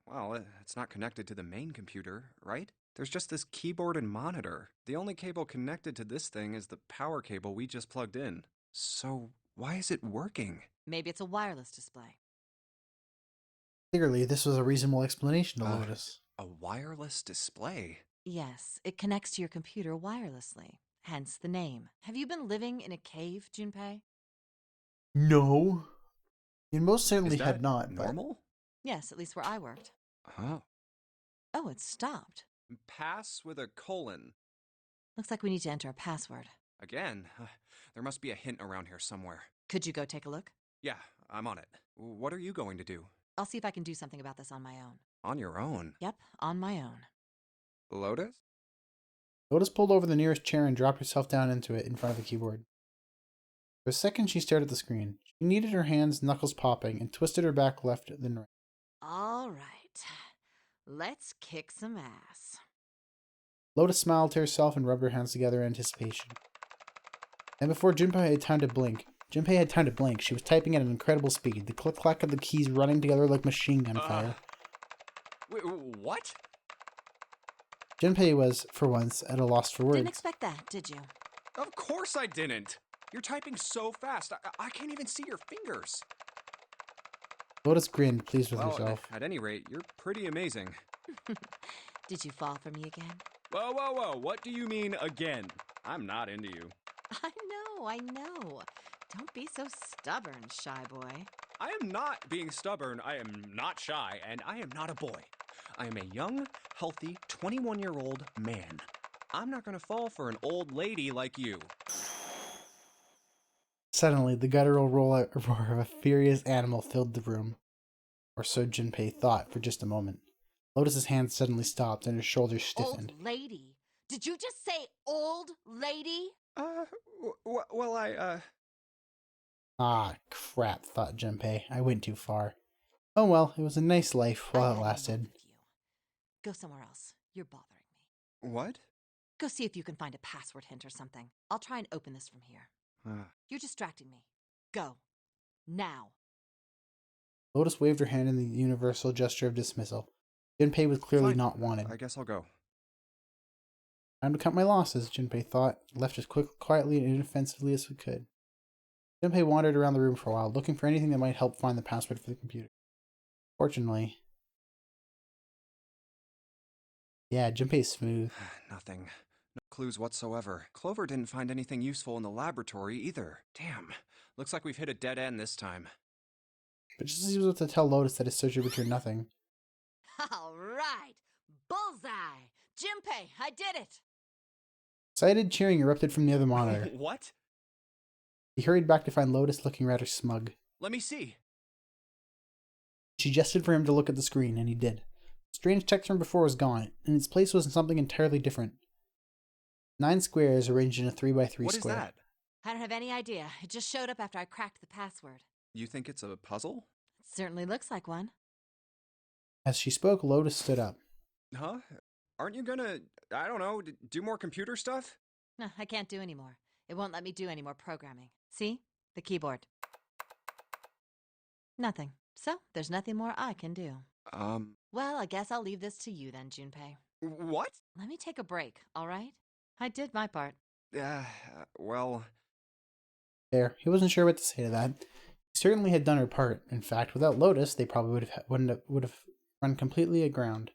Well, it's not connected to the main computer, right? There's just this keyboard and monitor. The only cable connected to this thing is the power cable we just plugged in. So, why is it working? Maybe it's a wireless display. Clearly, this was a reasonable explanation to Lotus. A wireless display? Yes, it connects to your computer wirelessly. Hence the name. Have you been living in a cave, Junpei? No. You most certainly Is that had not. normal? Yes, at least where I worked. Oh. Oh, it stopped. Pass with a colon. Looks like we need to enter a password. Again? There must be a hint around here somewhere. Could you go take a look? Yeah, I'm on it. What are you going to do? I'll see if I can do something about this on my own. On your own? Yep, on my own. Lotus? Lotus pulled over the nearest chair and dropped herself down into it in front of the keyboard. For a second, she stared at the screen. She kneaded her hands, knuckles popping, and twisted her back left then right. All right. Let's kick some ass. Lotus smiled to herself and rubbed her hands together in anticipation. And before Junpei had time to blink, she was typing at an incredible speed, the click-clack of the keys running together like machine gun fire. Wait, what? Junpei was, for once, at a loss for words. Didn't expect that, did you? Of course I didn't! You're typing so fast, I can't even see your fingers. Lotus grinned, pleased with herself. At any rate, you're pretty amazing. Did you fall for me again? Whoa, what do you mean, again? I'm not into you. I know. Don't be so stubborn, shy boy. I am not being stubborn, I am not shy, and I am not a boy. I am a young, healthy, 21-year-old man. I'm not gonna fall for an old lady like you. Suddenly, the guttural roar of a furious animal filled the room. Or so Junpei thought for just a moment. Lotus's hand suddenly stopped and her shoulders stiffened. Old lady? Did you just say old lady? Ah, crap, thought Junpei. I went too far. Oh well, it was a nice life while it lasted. Go somewhere else. You're bothering me. What? Go see if you can find a password hint or something. I'll try and open this from here. You're distracting me. Go. Now. Lotus waved her hand in the universal gesture of dismissal. Junpei was clearly Fine. not wanted. I guess I'll go. Time to cut my losses, Junpei thought, left as quietly and inoffensively as we could. Junpei wandered around the room for a while, looking for anything that might help find the password for the computer. Fortunately... Yeah, Junpei's smooth. Nothing. No clues whatsoever. Clover didn't find anything useful in the laboratory either. Damn. Looks like we've hit a dead end this time. But just as he was about to tell Lotus that his search had returned nothing... All right. Bullseye. Junpei, I did it. Excited cheering erupted from the other monitor. What? He hurried back to find Lotus looking rather smug. Let me see. She gestured for him to look at the screen, and he did. The strange text from before was gone. In its place was something entirely different. 9 squares arranged in a 3x3 square. What is that? I don't have any idea. It just showed up after I cracked the password. You think it's a puzzle? It certainly looks like one. As she spoke, Lotus stood up. Huh? Aren't you gonna, I don't know, do more computer stuff? No, I can't do any more. It won't let me do any more programming. See? The keyboard. Nothing. So, there's nothing more I can do. Well, I guess I'll leave this to you then, Junpei. What? Let me take a break, all right? I did my part. Well... There. He wasn't sure what to say to that. He certainly had done her part. In fact, without Lotus, they probably would have run completely aground.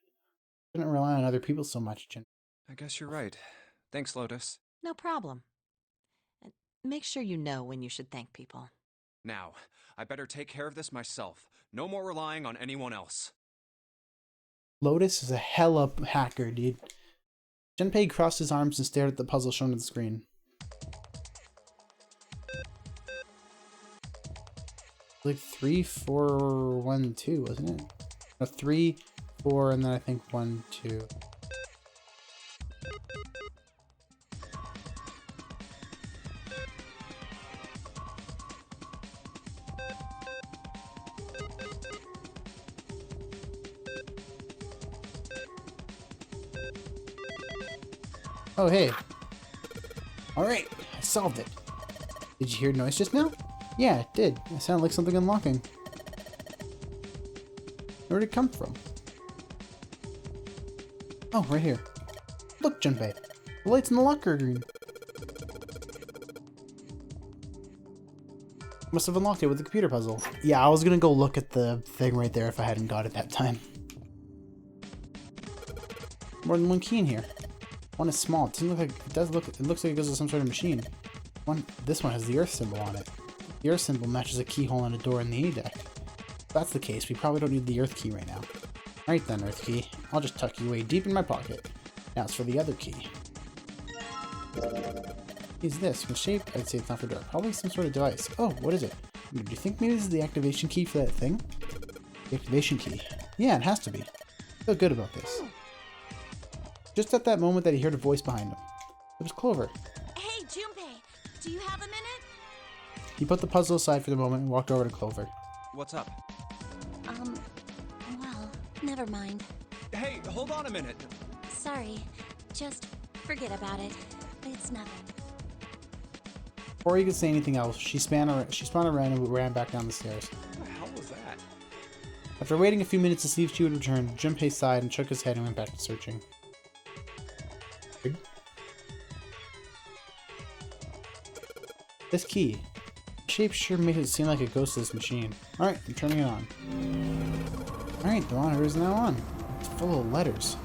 Couldn't rely on other people so much, Jin. I guess you're right. Thanks, Lotus. No problem. And make sure you know when you should thank people. Now, I better take care of this myself. No more relying on anyone else. Lotus is a hella hacker, dude. Junpei crossed his arms and stared at the puzzle shown on the screen. Like 3, 4, 1, 2, wasn't it? No, 3, 4, and then I think 1, 2. Oh, hey. Alright, I solved it. Did you hear a noise just now? Yeah, it did. It sounded like something unlocking. Where did it come from? Oh, right here. Look, Junpei. The lights in the locker are green. Must have unlocked it with the computer puzzle. Yeah, I was gonna go look at the thing right there if I hadn't got it that time. More than one key in here. One is small. It doesn't look like it looks like it goes to some sort of machine. This one has the Earth symbol on it. The Earth symbol matches a keyhole on a door in the A deck. If that's the case, we probably don't need the Earth key right now. Alright then, Earth key. I'll just tuck you away deep in my pocket. Now it's for the other key. Is this? From shape, I'd say it's not for door. Probably some sort of device. Oh, what is it? Do you think maybe this is the activation key for that thing? The activation key. Yeah, it has to be. I feel good about this. Just at that moment that he heard a voice behind him. It was Clover. Hey, Junpei, do you have a minute? He put the puzzle aside for the moment and walked over to Clover. What's up? Well, never mind. Hey, hold on a minute. Sorry. Just forget about it. It's nothing. Before he could say anything else, she spun around and ran back down the stairs. What the hell was that? After waiting a few minutes to see if she would return, Junpei sighed and shook his head and went back to searching. This key. The shape sure makes it seem like a ghostless machine. Alright, I'm turning it on. Alright, the monitor is now on. It's full of letters.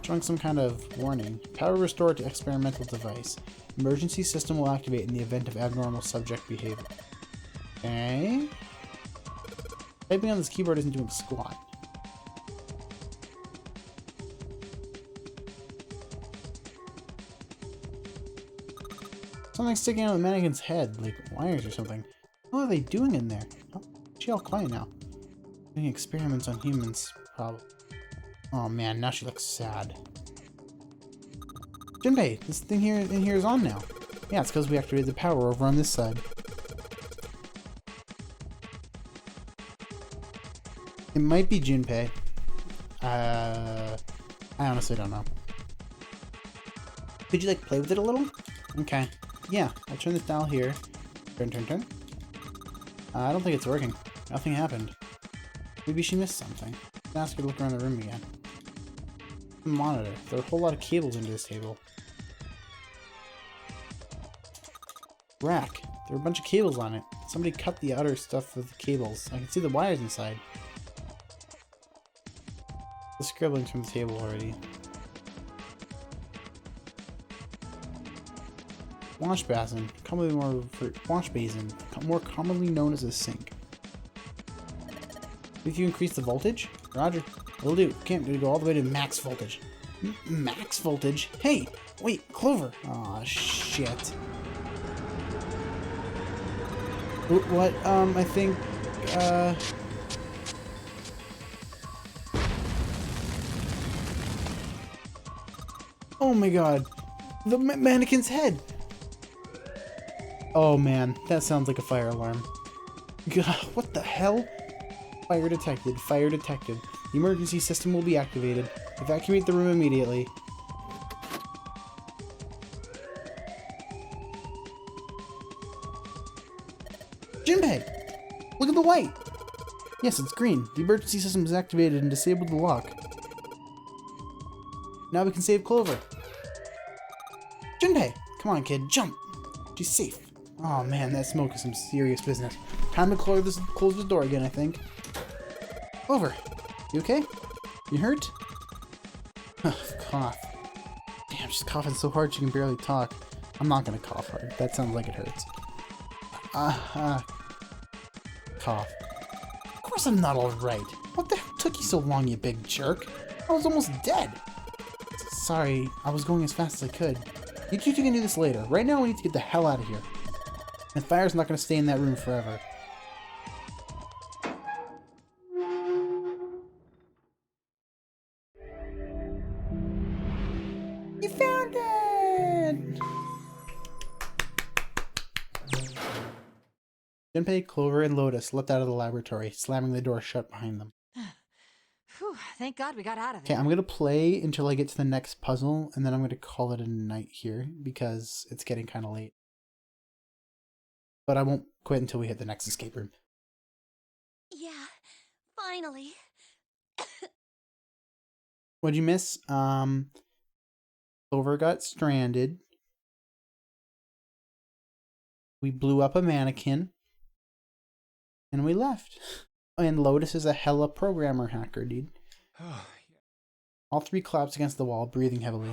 Showing some kind of warning. Power restored to experimental device. Emergency system will activate in the event of abnormal subject behavior. Okay. Typing on this keyboard isn't doing squat. Something sticking out of the mannequin's head, like wires or something. What are they doing in there? Oh, she all quiet now. Doing experiments on humans, probably. Oh man, now she looks sad. Junpei, this thing here in here is on now. Yeah, it's because we activated the power over on this side. It might be Junpei. I honestly don't know. Could you like play with it a little? Okay. Yeah, I'll turn this dial here. Turn. I don't think it's working. Nothing happened. Maybe she missed something. Let's ask her to look around the room again. The monitor. There are a whole lot of cables into this table. Rack. There are a bunch of cables on it. Somebody cut the outer stuff with the cables. I can see the wires inside. The scribblings from the table already. Wash basin, wash basin, more commonly known as a sink. If you increase the voltage, Roger, will do. Can't go all the way to max voltage. Max voltage? Hey, wait, Clover. Aw, shit. What? I think. Oh my God, the mannequin's head. Oh man, that sounds like a fire alarm. God, what the hell? Fire detected. Fire detected. The emergency system will be activated. Evacuate the room immediately. Junpei! Look at the light! Yes, it's green. The emergency system is activated and disabled the lock. Now we can save Clover. Junpei! Come on, kid, jump! She's safe. Oh man, that smoke is some serious business. Time to close this door again, I think. Clover, you okay? You hurt? Cough. Damn, she's coughing so hard she can barely talk. I'm not gonna cough hard. That sounds like it hurts. Cough. Of course I'm not alright. What the hell took you so long, you big jerk? I was almost dead. Sorry, I was going as fast as I could. You two can do this later. Right now we need to get the hell out of here. And fire's not gonna stay in that room forever. You found it! Junpei, Clover, and Lotus leapt out of the laboratory, slamming the door shut behind them. Whew, thank God we got out of Okay, there. I'm gonna play until I get to the next puzzle, and then I'm gonna call it a night here, because it's getting kind of late. But I won't quit until we hit the next escape room. Yeah, finally. What'd you miss? Clover got stranded. We blew up a mannequin. And we left. And Lotus is a hella programmer hacker, dude. All three collapsed against the wall, breathing heavily.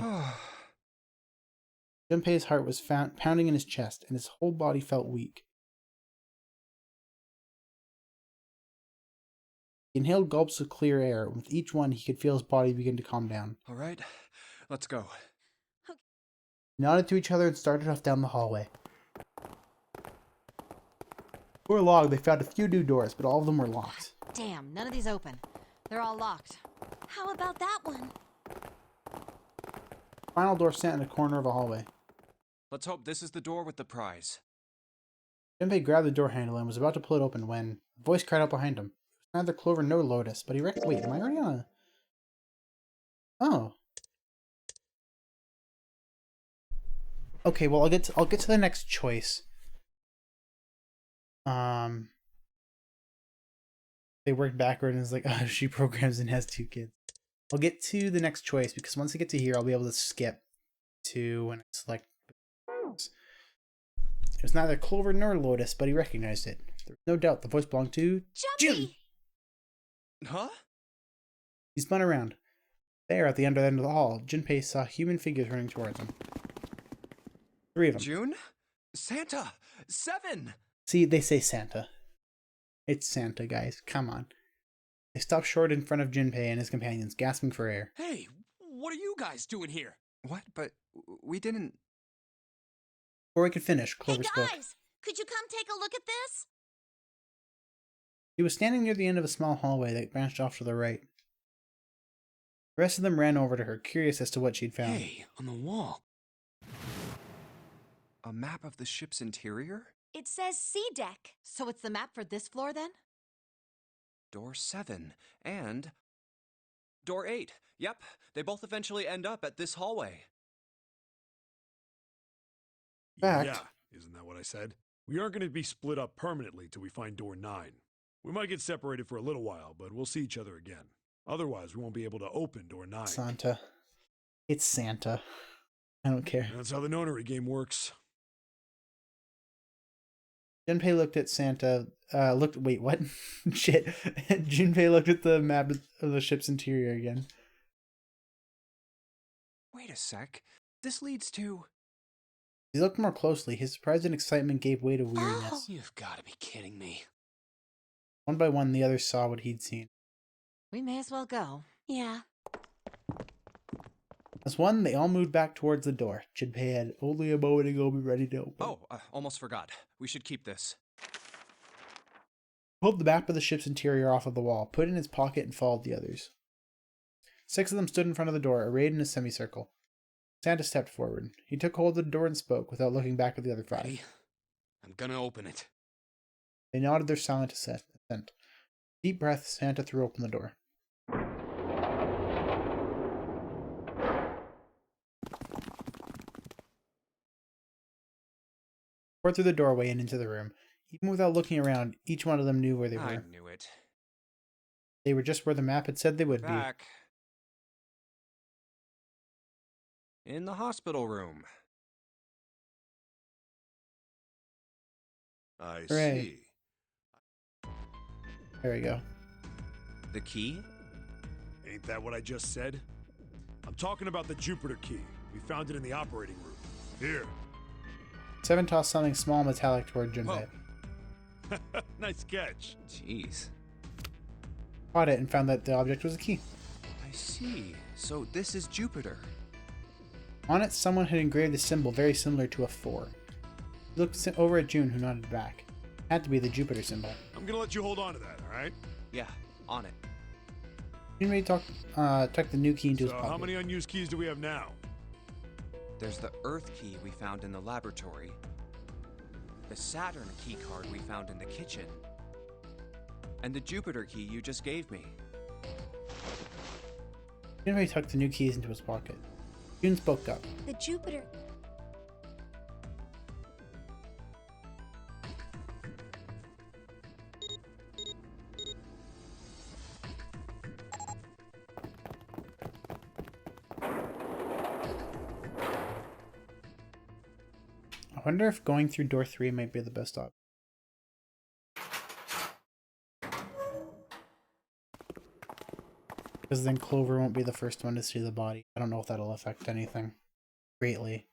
Junpei's heart was pounding in his chest, and his whole body felt weak. He inhaled gulps of clear air, and with each one he could feel his body begin to calm down. All right, let's go. They nodded to each other and started off down the hallway. Before long, they found a few new doors, but all of them were locked. Damn, none of these open. They're all locked. How about that one? The final door sat in a corner of a hallway. Let's hope this is the door with the prize. Junpei grabbed the door handle and was about to pull it open when a voice cried out behind him. It was neither Clover nor Lotus, but he reckoned. Wait, am I already on a... Oh. Okay, well I'll get to the next choice. They worked backward and it's like, oh, she programs and has 2 kids. I'll get to the next choice because once I get to here, I'll be able to skip to when I select. It was neither Clover nor Lotus, but he recognized it. There was no doubt the voice belonged to June. Huh? He spun around. There, at the end of the hall, Junpei saw human figures running towards him. 3 of them. June? Santa! 7! See, they say Santa. It's Santa, guys. Come on. They stop short in front of Junpei and his companions, gasping for air. Hey, what are you guys doing here? What? But we didn't... Before we could finish, Clover spoke. Hey guys, could you come take a look at this? He was standing near the end of a small hallway that branched off to the right. The rest of them ran over to her, curious as to what she'd found. Hey, on the wall. A map of the ship's interior? It says C deck. So it's the map for this floor then? Door 7. And... Door 8. Yep, they both eventually end up at this hallway. Fact. Yeah, isn't that what I said? We aren't going to be split up permanently till we find door 9. We might get separated for a little while, but we'll see each other again. Otherwise, we won't be able to open door 9. Santa. It's Santa. I don't care. That's how the nonary game works. Junpei looked at Santa. Wait, what? Shit. Junpei looked at the map of the ship's interior again. Wait a sec. This leads to... He looked more closely. His surprise and excitement gave way to weariness. Oh. You've got to be kidding me. One by one, the others saw what he'd seen. We may as well go. Yeah. As one, they all moved back towards the door. Junpei had only a moment ago be ready to open. Oh, almost forgot. We should keep this. Pulled the map of the ship's interior off of the wall, put it in his pocket, and followed the others. 6 of them stood in front of the door, arrayed in a semicircle. Santa stepped forward. He took hold of the door and spoke, without looking back at the other 5. Ready? I'm gonna open it. They nodded their silent assent. Deep breath, Santa threw open the door. Poured through the doorway and into the room. Even without looking around, each one of them knew where they were. I knew it. They were just where the map had said they would Back. In the hospital room. I Hooray. see. There we go. The key? Ain't that what I just said? I'm talking about the Jupiter key. We found it in the operating room. Here. 7 tossed something small and metallic toward Junpei. Nice catch. Jeez. Caught it and found that the object was a key. I see. So this is Jupiter. On it, someone had engraved a symbol very similar to a 4. He looked over at June, who nodded back. Had to be the Jupiter symbol. I'm gonna let you hold on to that, alright? Yeah, on it. June tucked the new key into his So pocket. how many unused keys do we have now? There's the Earth key we found in the laboratory. The Saturn key card we found in the kitchen. And the Jupiter key you just gave me. Junpei tucked the new keys into his pocket. June spoke up. The Jupiter. I wonder if going through door 3 might be the best option. Because then Clover won't be the first one to see the body. I don't know if that'll affect anything greatly.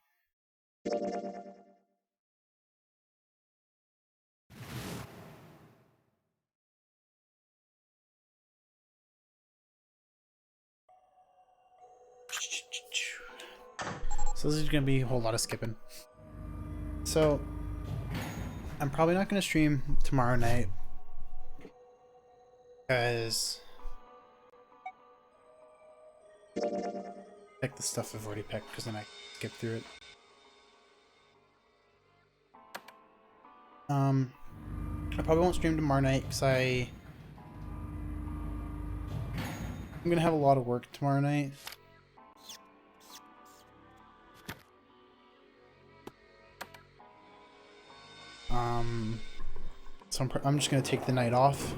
So this is going to be a whole lot of skipping. So, I'm probably not going to stream tomorrow night. Because... pick the stuff I've already picked, because then I skip through it. I probably won't stream tomorrow night, because I'm going to have a lot of work tomorrow night. So I'm just gonna take the night off.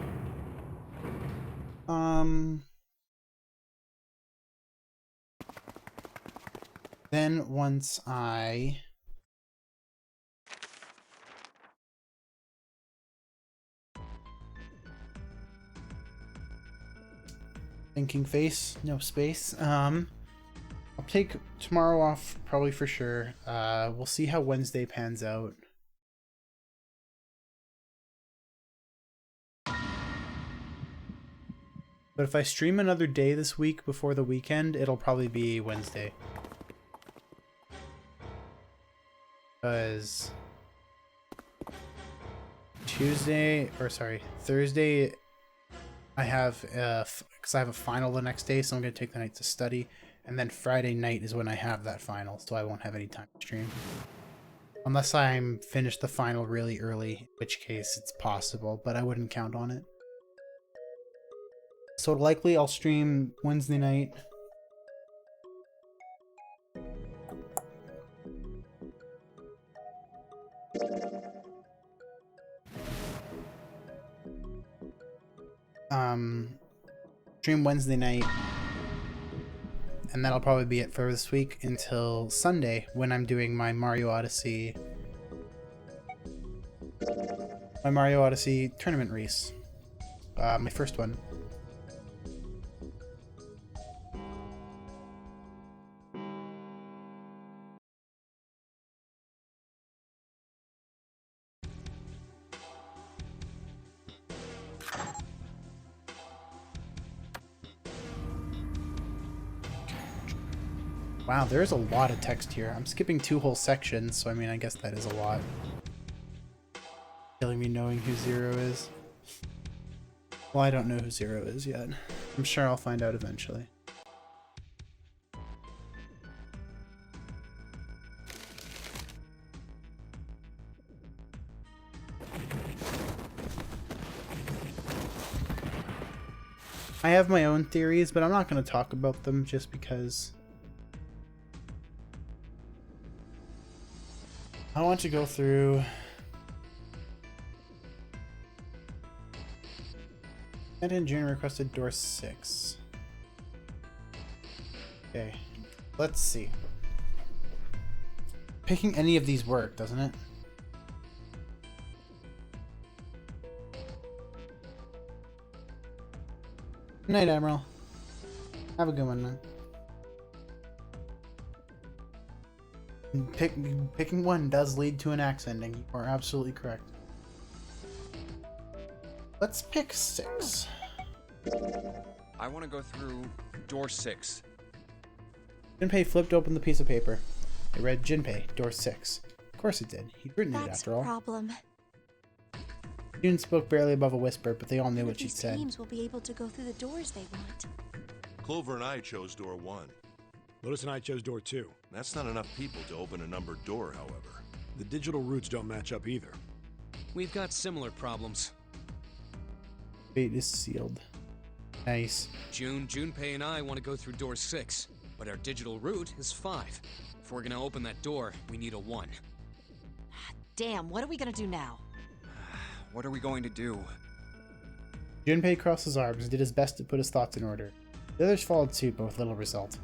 Then once I thinking face, no space. I'll take tomorrow off probably for sure. We'll see how Wednesday pans out. But if I stream another day this week before the weekend, it'll probably be Wednesday. Because Thursday, I have because I have a final the next day, so I'm gonna take the night to study, and then Friday night is when I have that final, so I won't have any time to stream. Unless I'm finished the final really early, in which case it's possible, but I wouldn't count on it. So likely I'll stream Wednesday night. Stream Wednesday night, and that'll probably be it for this week until Sunday when I'm doing my Mario Odyssey tournament race. My first one. Wow, there's a lot of text here. I'm skipping 2 whole sections, so I mean, I guess that is a lot. Killing me knowing who Zero is. Well, I don't know who Zero is yet. I'm sure I'll find out eventually. I have my own theories, but I'm not going to talk about them just because I want to go through and in June requested door 6. Okay, let's see. Picking any of these work, doesn't it? Good night, Admiral. Have a good one, man. Picking one does lead to an axe ending. You are absolutely correct. Let's pick 6. I want to go through door 6. Jinpei flipped open the piece of paper. It read Jinpei, door 6. Of course it did. He'd written it after all. That's the problem. June spoke barely above a whisper, but they all knew what she'd said. Teams will be able to go through the doors they want. Clover and I chose door 1. Lotus and I chose door 2. That's not enough people to open a numbered door, however. The digital routes don't match up either. We've got similar problems. Fate is sealed. Nice. Junpei and I want to go through door 6, but our digital route is 5. If we're gonna open that door, we need a 1. Damn, what are we gonna do now? What are we going to do? Junpei crossed his arms and did his best to put his thoughts in order. The others followed suit, but with little result.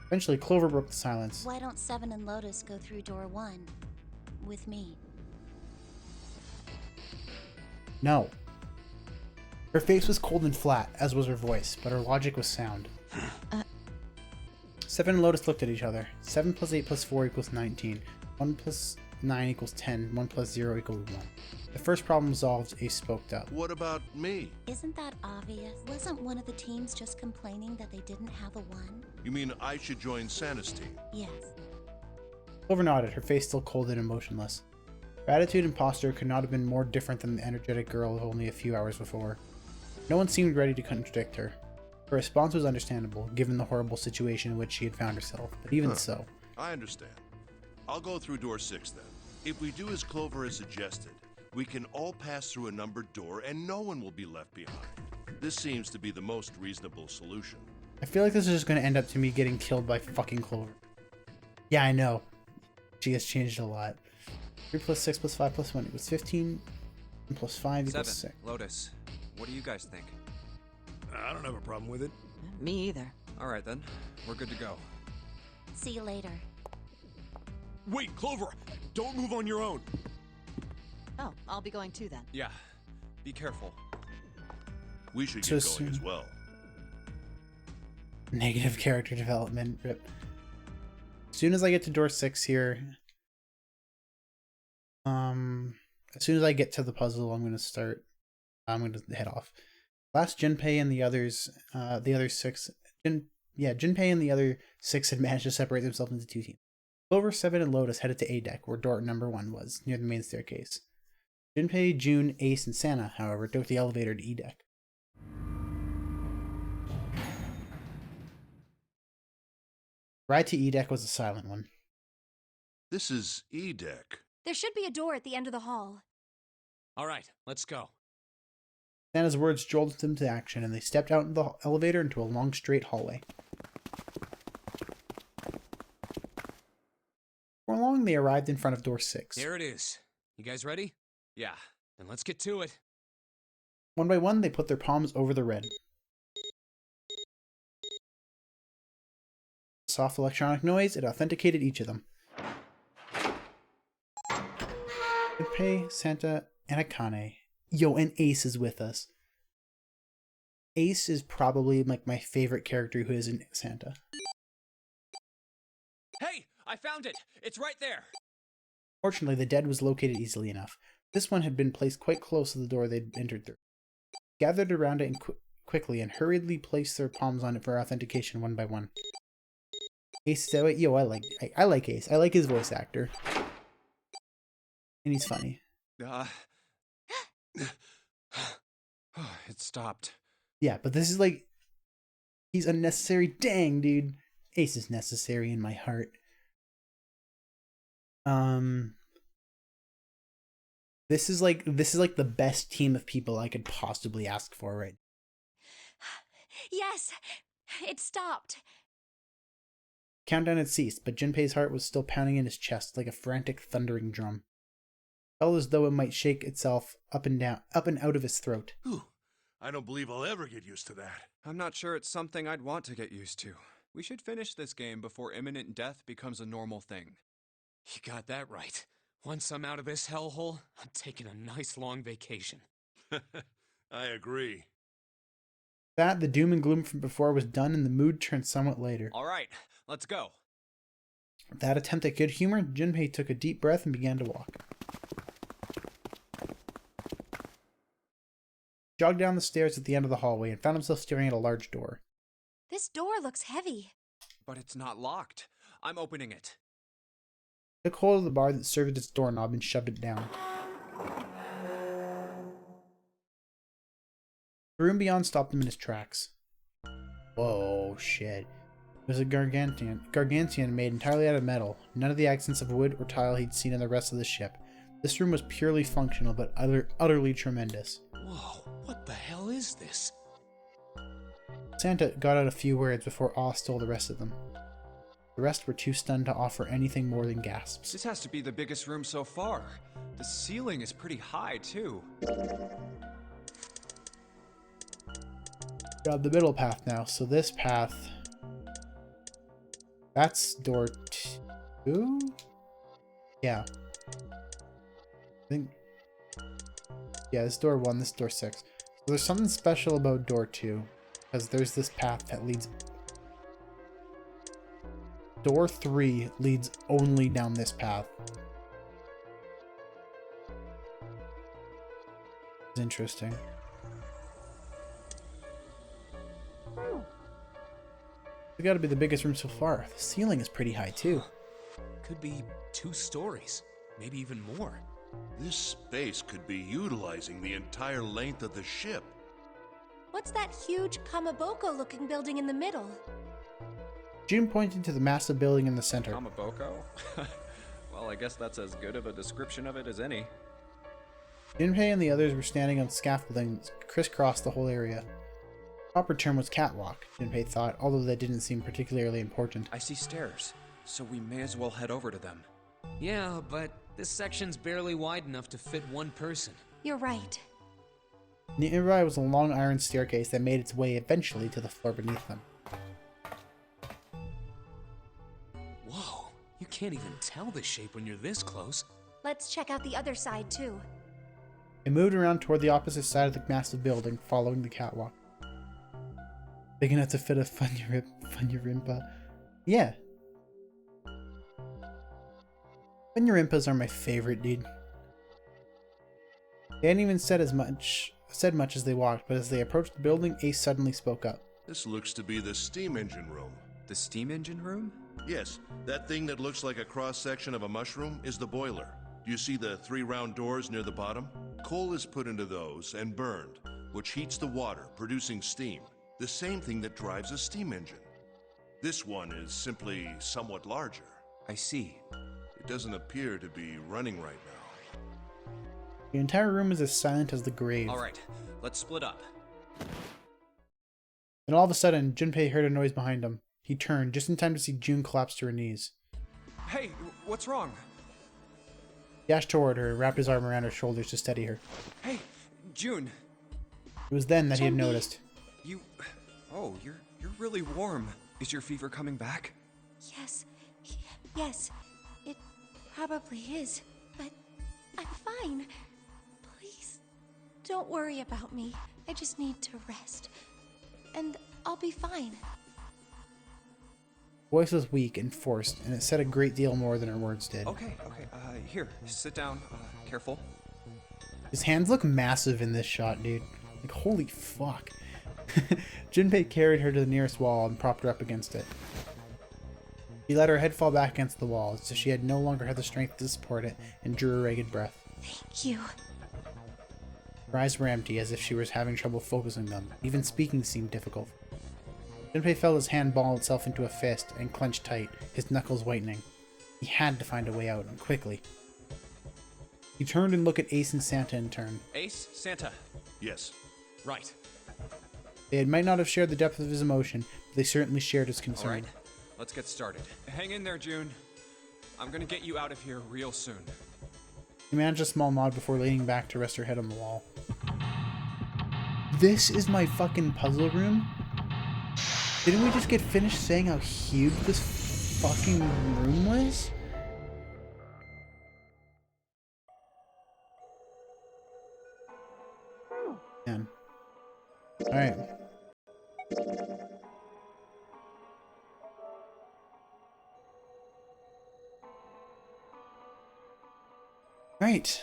Eventually, Clover broke the silence. Why don't Seven and Lotus go through door 1 with me? No. Her face was cold and flat, as was her voice, but her logic was sound. 7 and Lotus looked at each other. 7 plus 8 plus 4 equals 19. 1 plus 9 equals 10. 1 plus 0 equals 1. The first problem solved, Ace spoke up. What about me? Isn't that obvious? Wasn't one of the teams just complaining that they didn't have a 1? You mean I should join Santa's team? Yes. Clover nodded, her face still cold and emotionless. Her attitude and posture could not have been more different than the energetic girl of only a few hours before. No one seemed ready to contradict her. Her response was understandable, given the horrible situation in which she had found herself, but even so. I understand. I'll go through door 6 then. If we do as Clover has suggested, we can all pass through a numbered door and no one will be left behind. This seems to be the most reasonable solution. I feel like this is just going to end up to me getting killed by fucking Clover. Yeah, I know. She has changed a lot. 3 plus 6 plus 5 plus 1 equals 15. 1 plus 5 equals 6. Lotus, what do you guys think? I don't have a problem with it. Me either. All right then, we're good to go. See you later. Wait, Clover! Don't move on your own! Oh, I'll be going too then. Yeah, be careful. We should So get going as well. Negative character development. Rip. As soon as I get to door 6 here, as soon as I get to the puzzle, I'm going to start I'm going to head off. Last, Junpei and the other six had managed to separate themselves into two teams. Clover, 7, and Lotus headed to A deck, where door number 1 was, near the main staircase. Junpei, June, Ace, and Santa, however, took the elevator to E deck. Ride to E deck was a silent one. This is E deck. There should be a door at the end of the hall. All right, let's go. Santa's words jolted them to action, and they stepped out of the elevator into a long, straight hallway. Before long, they arrived in front of door 6. There it is. You guys ready? Yeah, then let's get to it. One by one, they put their palms over the red. Soft electronic noise, it authenticated each of them. Junpei, Santa, and Akane. Yo, and Ace is with us. Ace is probably like my favorite character who is in Santa. Hey, I found it. It's right there. Fortunately, the dead was located easily enough. This one had been placed quite close to the door they'd entered through. Gathered around it quickly and hurriedly placed their palms on it for authentication one by one. Ace said, "Yo, I like Ace. I like his voice actor, and he's funny." It stopped. Yeah, but this is like, he's unnecessary. Dang, dude. Ace is necessary in my heart. This is like the best team of people I could possibly ask for, right? Yes, it stopped. Countdown had ceased, but Junpei's heart was still pounding in his chest like a frantic, thundering drum. It felt as though it might shake itself up and out of his throat. Whew. I don't believe I'll ever get used to that. I'm not sure it's something I'd want to get used to. We should finish this game before imminent death becomes a normal thing. You got that right. Once I'm out of this hellhole, I'm taking a nice long vacation. I agree. That, the doom and gloom from before was done, and the mood turned somewhat lighter. All right, let's go. With that attempt at good humor, Junpei took a deep breath and began to walk. He jogged down the stairs at the end of the hallway and found himself staring at a large door. This door looks heavy. But it's not locked. I'm opening it. He took hold of the bar that served as its doorknob and shoved it down. The room beyond stopped him in his tracks. Whoa, shit. It was a gargantuan made entirely out of metal. None of the accents of wood or tile he'd seen in the rest of the ship. This room was purely functional, but utterly tremendous. Whoa, what the hell is this? Santa got out a few words before awe stole the rest of them. The rest were too stunned to offer anything more than gasps. This has to be the biggest room so far. The ceiling is pretty high, too. Got the middle path now, so this path... That's door 2? Yeah. I think... Yeah, this is door 1, this is door 6. So there's something special about door 2. Because there's this path that leads... Door 3 leads only down this path. It's interesting. It's gotta be the biggest room so far. The ceiling is pretty high too. Could be 2 stories, maybe even more. This space could be utilizing the entire length of the ship. What's that huge Kamaboko-looking building in the middle? June pointed to the massive building in the center. Kamaboko? Well, I guess that's as good of a description of it as any. Junpei and the others were standing on scaffolding that crisscrossed the whole area. The proper term was catwalk, Junpei thought, although that didn't seem particularly important. I see stairs, so we may as well head over to them. Yeah, but this section's barely wide enough to fit one person. You're right. Nearby was a long iron staircase that made its way eventually to the floor beneath them. Whoa, you can't even tell the shape when you're this close. Let's check out the other side too. They moved around toward the opposite side of the massive building, following the catwalk. Big enough to fit a Funyarimpa. Yeah. Funyarimpas are my favorite, dude. They hadn't even said as much said much as they walked, but as they approached the building, Ace suddenly spoke up. This looks to be the steam engine room. The steam engine room? Yes, that thing that looks like a cross-section of a mushroom is the boiler. Do you see the 3 round doors near the bottom? Coal is put into those and burned, which heats the water, producing steam. The same thing that drives a steam engine. This one is simply somewhat larger. I see. It doesn't appear to be running right now. The entire room is as silent as the grave. Alright, let's split up. Then all of a sudden, Junpei heard a noise behind him. He turned, just in time to see June collapse to her knees. Hey, what's wrong? He dashed toward her, wrapped his arm around her shoulders to steady her. Hey, June. It was then that he had noticed. Oh, you're really warm. Is your fever coming back? Yes, it probably is, but I'm fine. Please, don't worry about me. I just need to rest, and I'll be fine. Her voice was weak and forced, and it said a great deal more than her words did. Okay, here, sit down, careful. His hands look massive in this shot, dude. Like, holy fuck. Junpei carried her to the nearest wall and propped her up against it. He let her head fall back against the wall, as if she had no longer had the strength to support it, and drew a ragged breath. Thank you. Her eyes were empty, as if she was having trouble focusing them. Even speaking seemed difficult. Junpei felt his hand ball itself into a fist and clenched tight, his knuckles whitening. He had to find a way out, and quickly. He turned and looked at Ace and Santa in turn. Ace, Santa. Yes. Right. They might not have shared the depth of his emotion, but they certainly shared his concern. Alright, let's get started. Hang in there, June. I'm gonna get you out of here real soon. He managed a small nod before leaning back to rest her head on the wall. This is my fucking puzzle room? Didn't we just get finished saying how huge this fucking room was? Man. Alright. Right.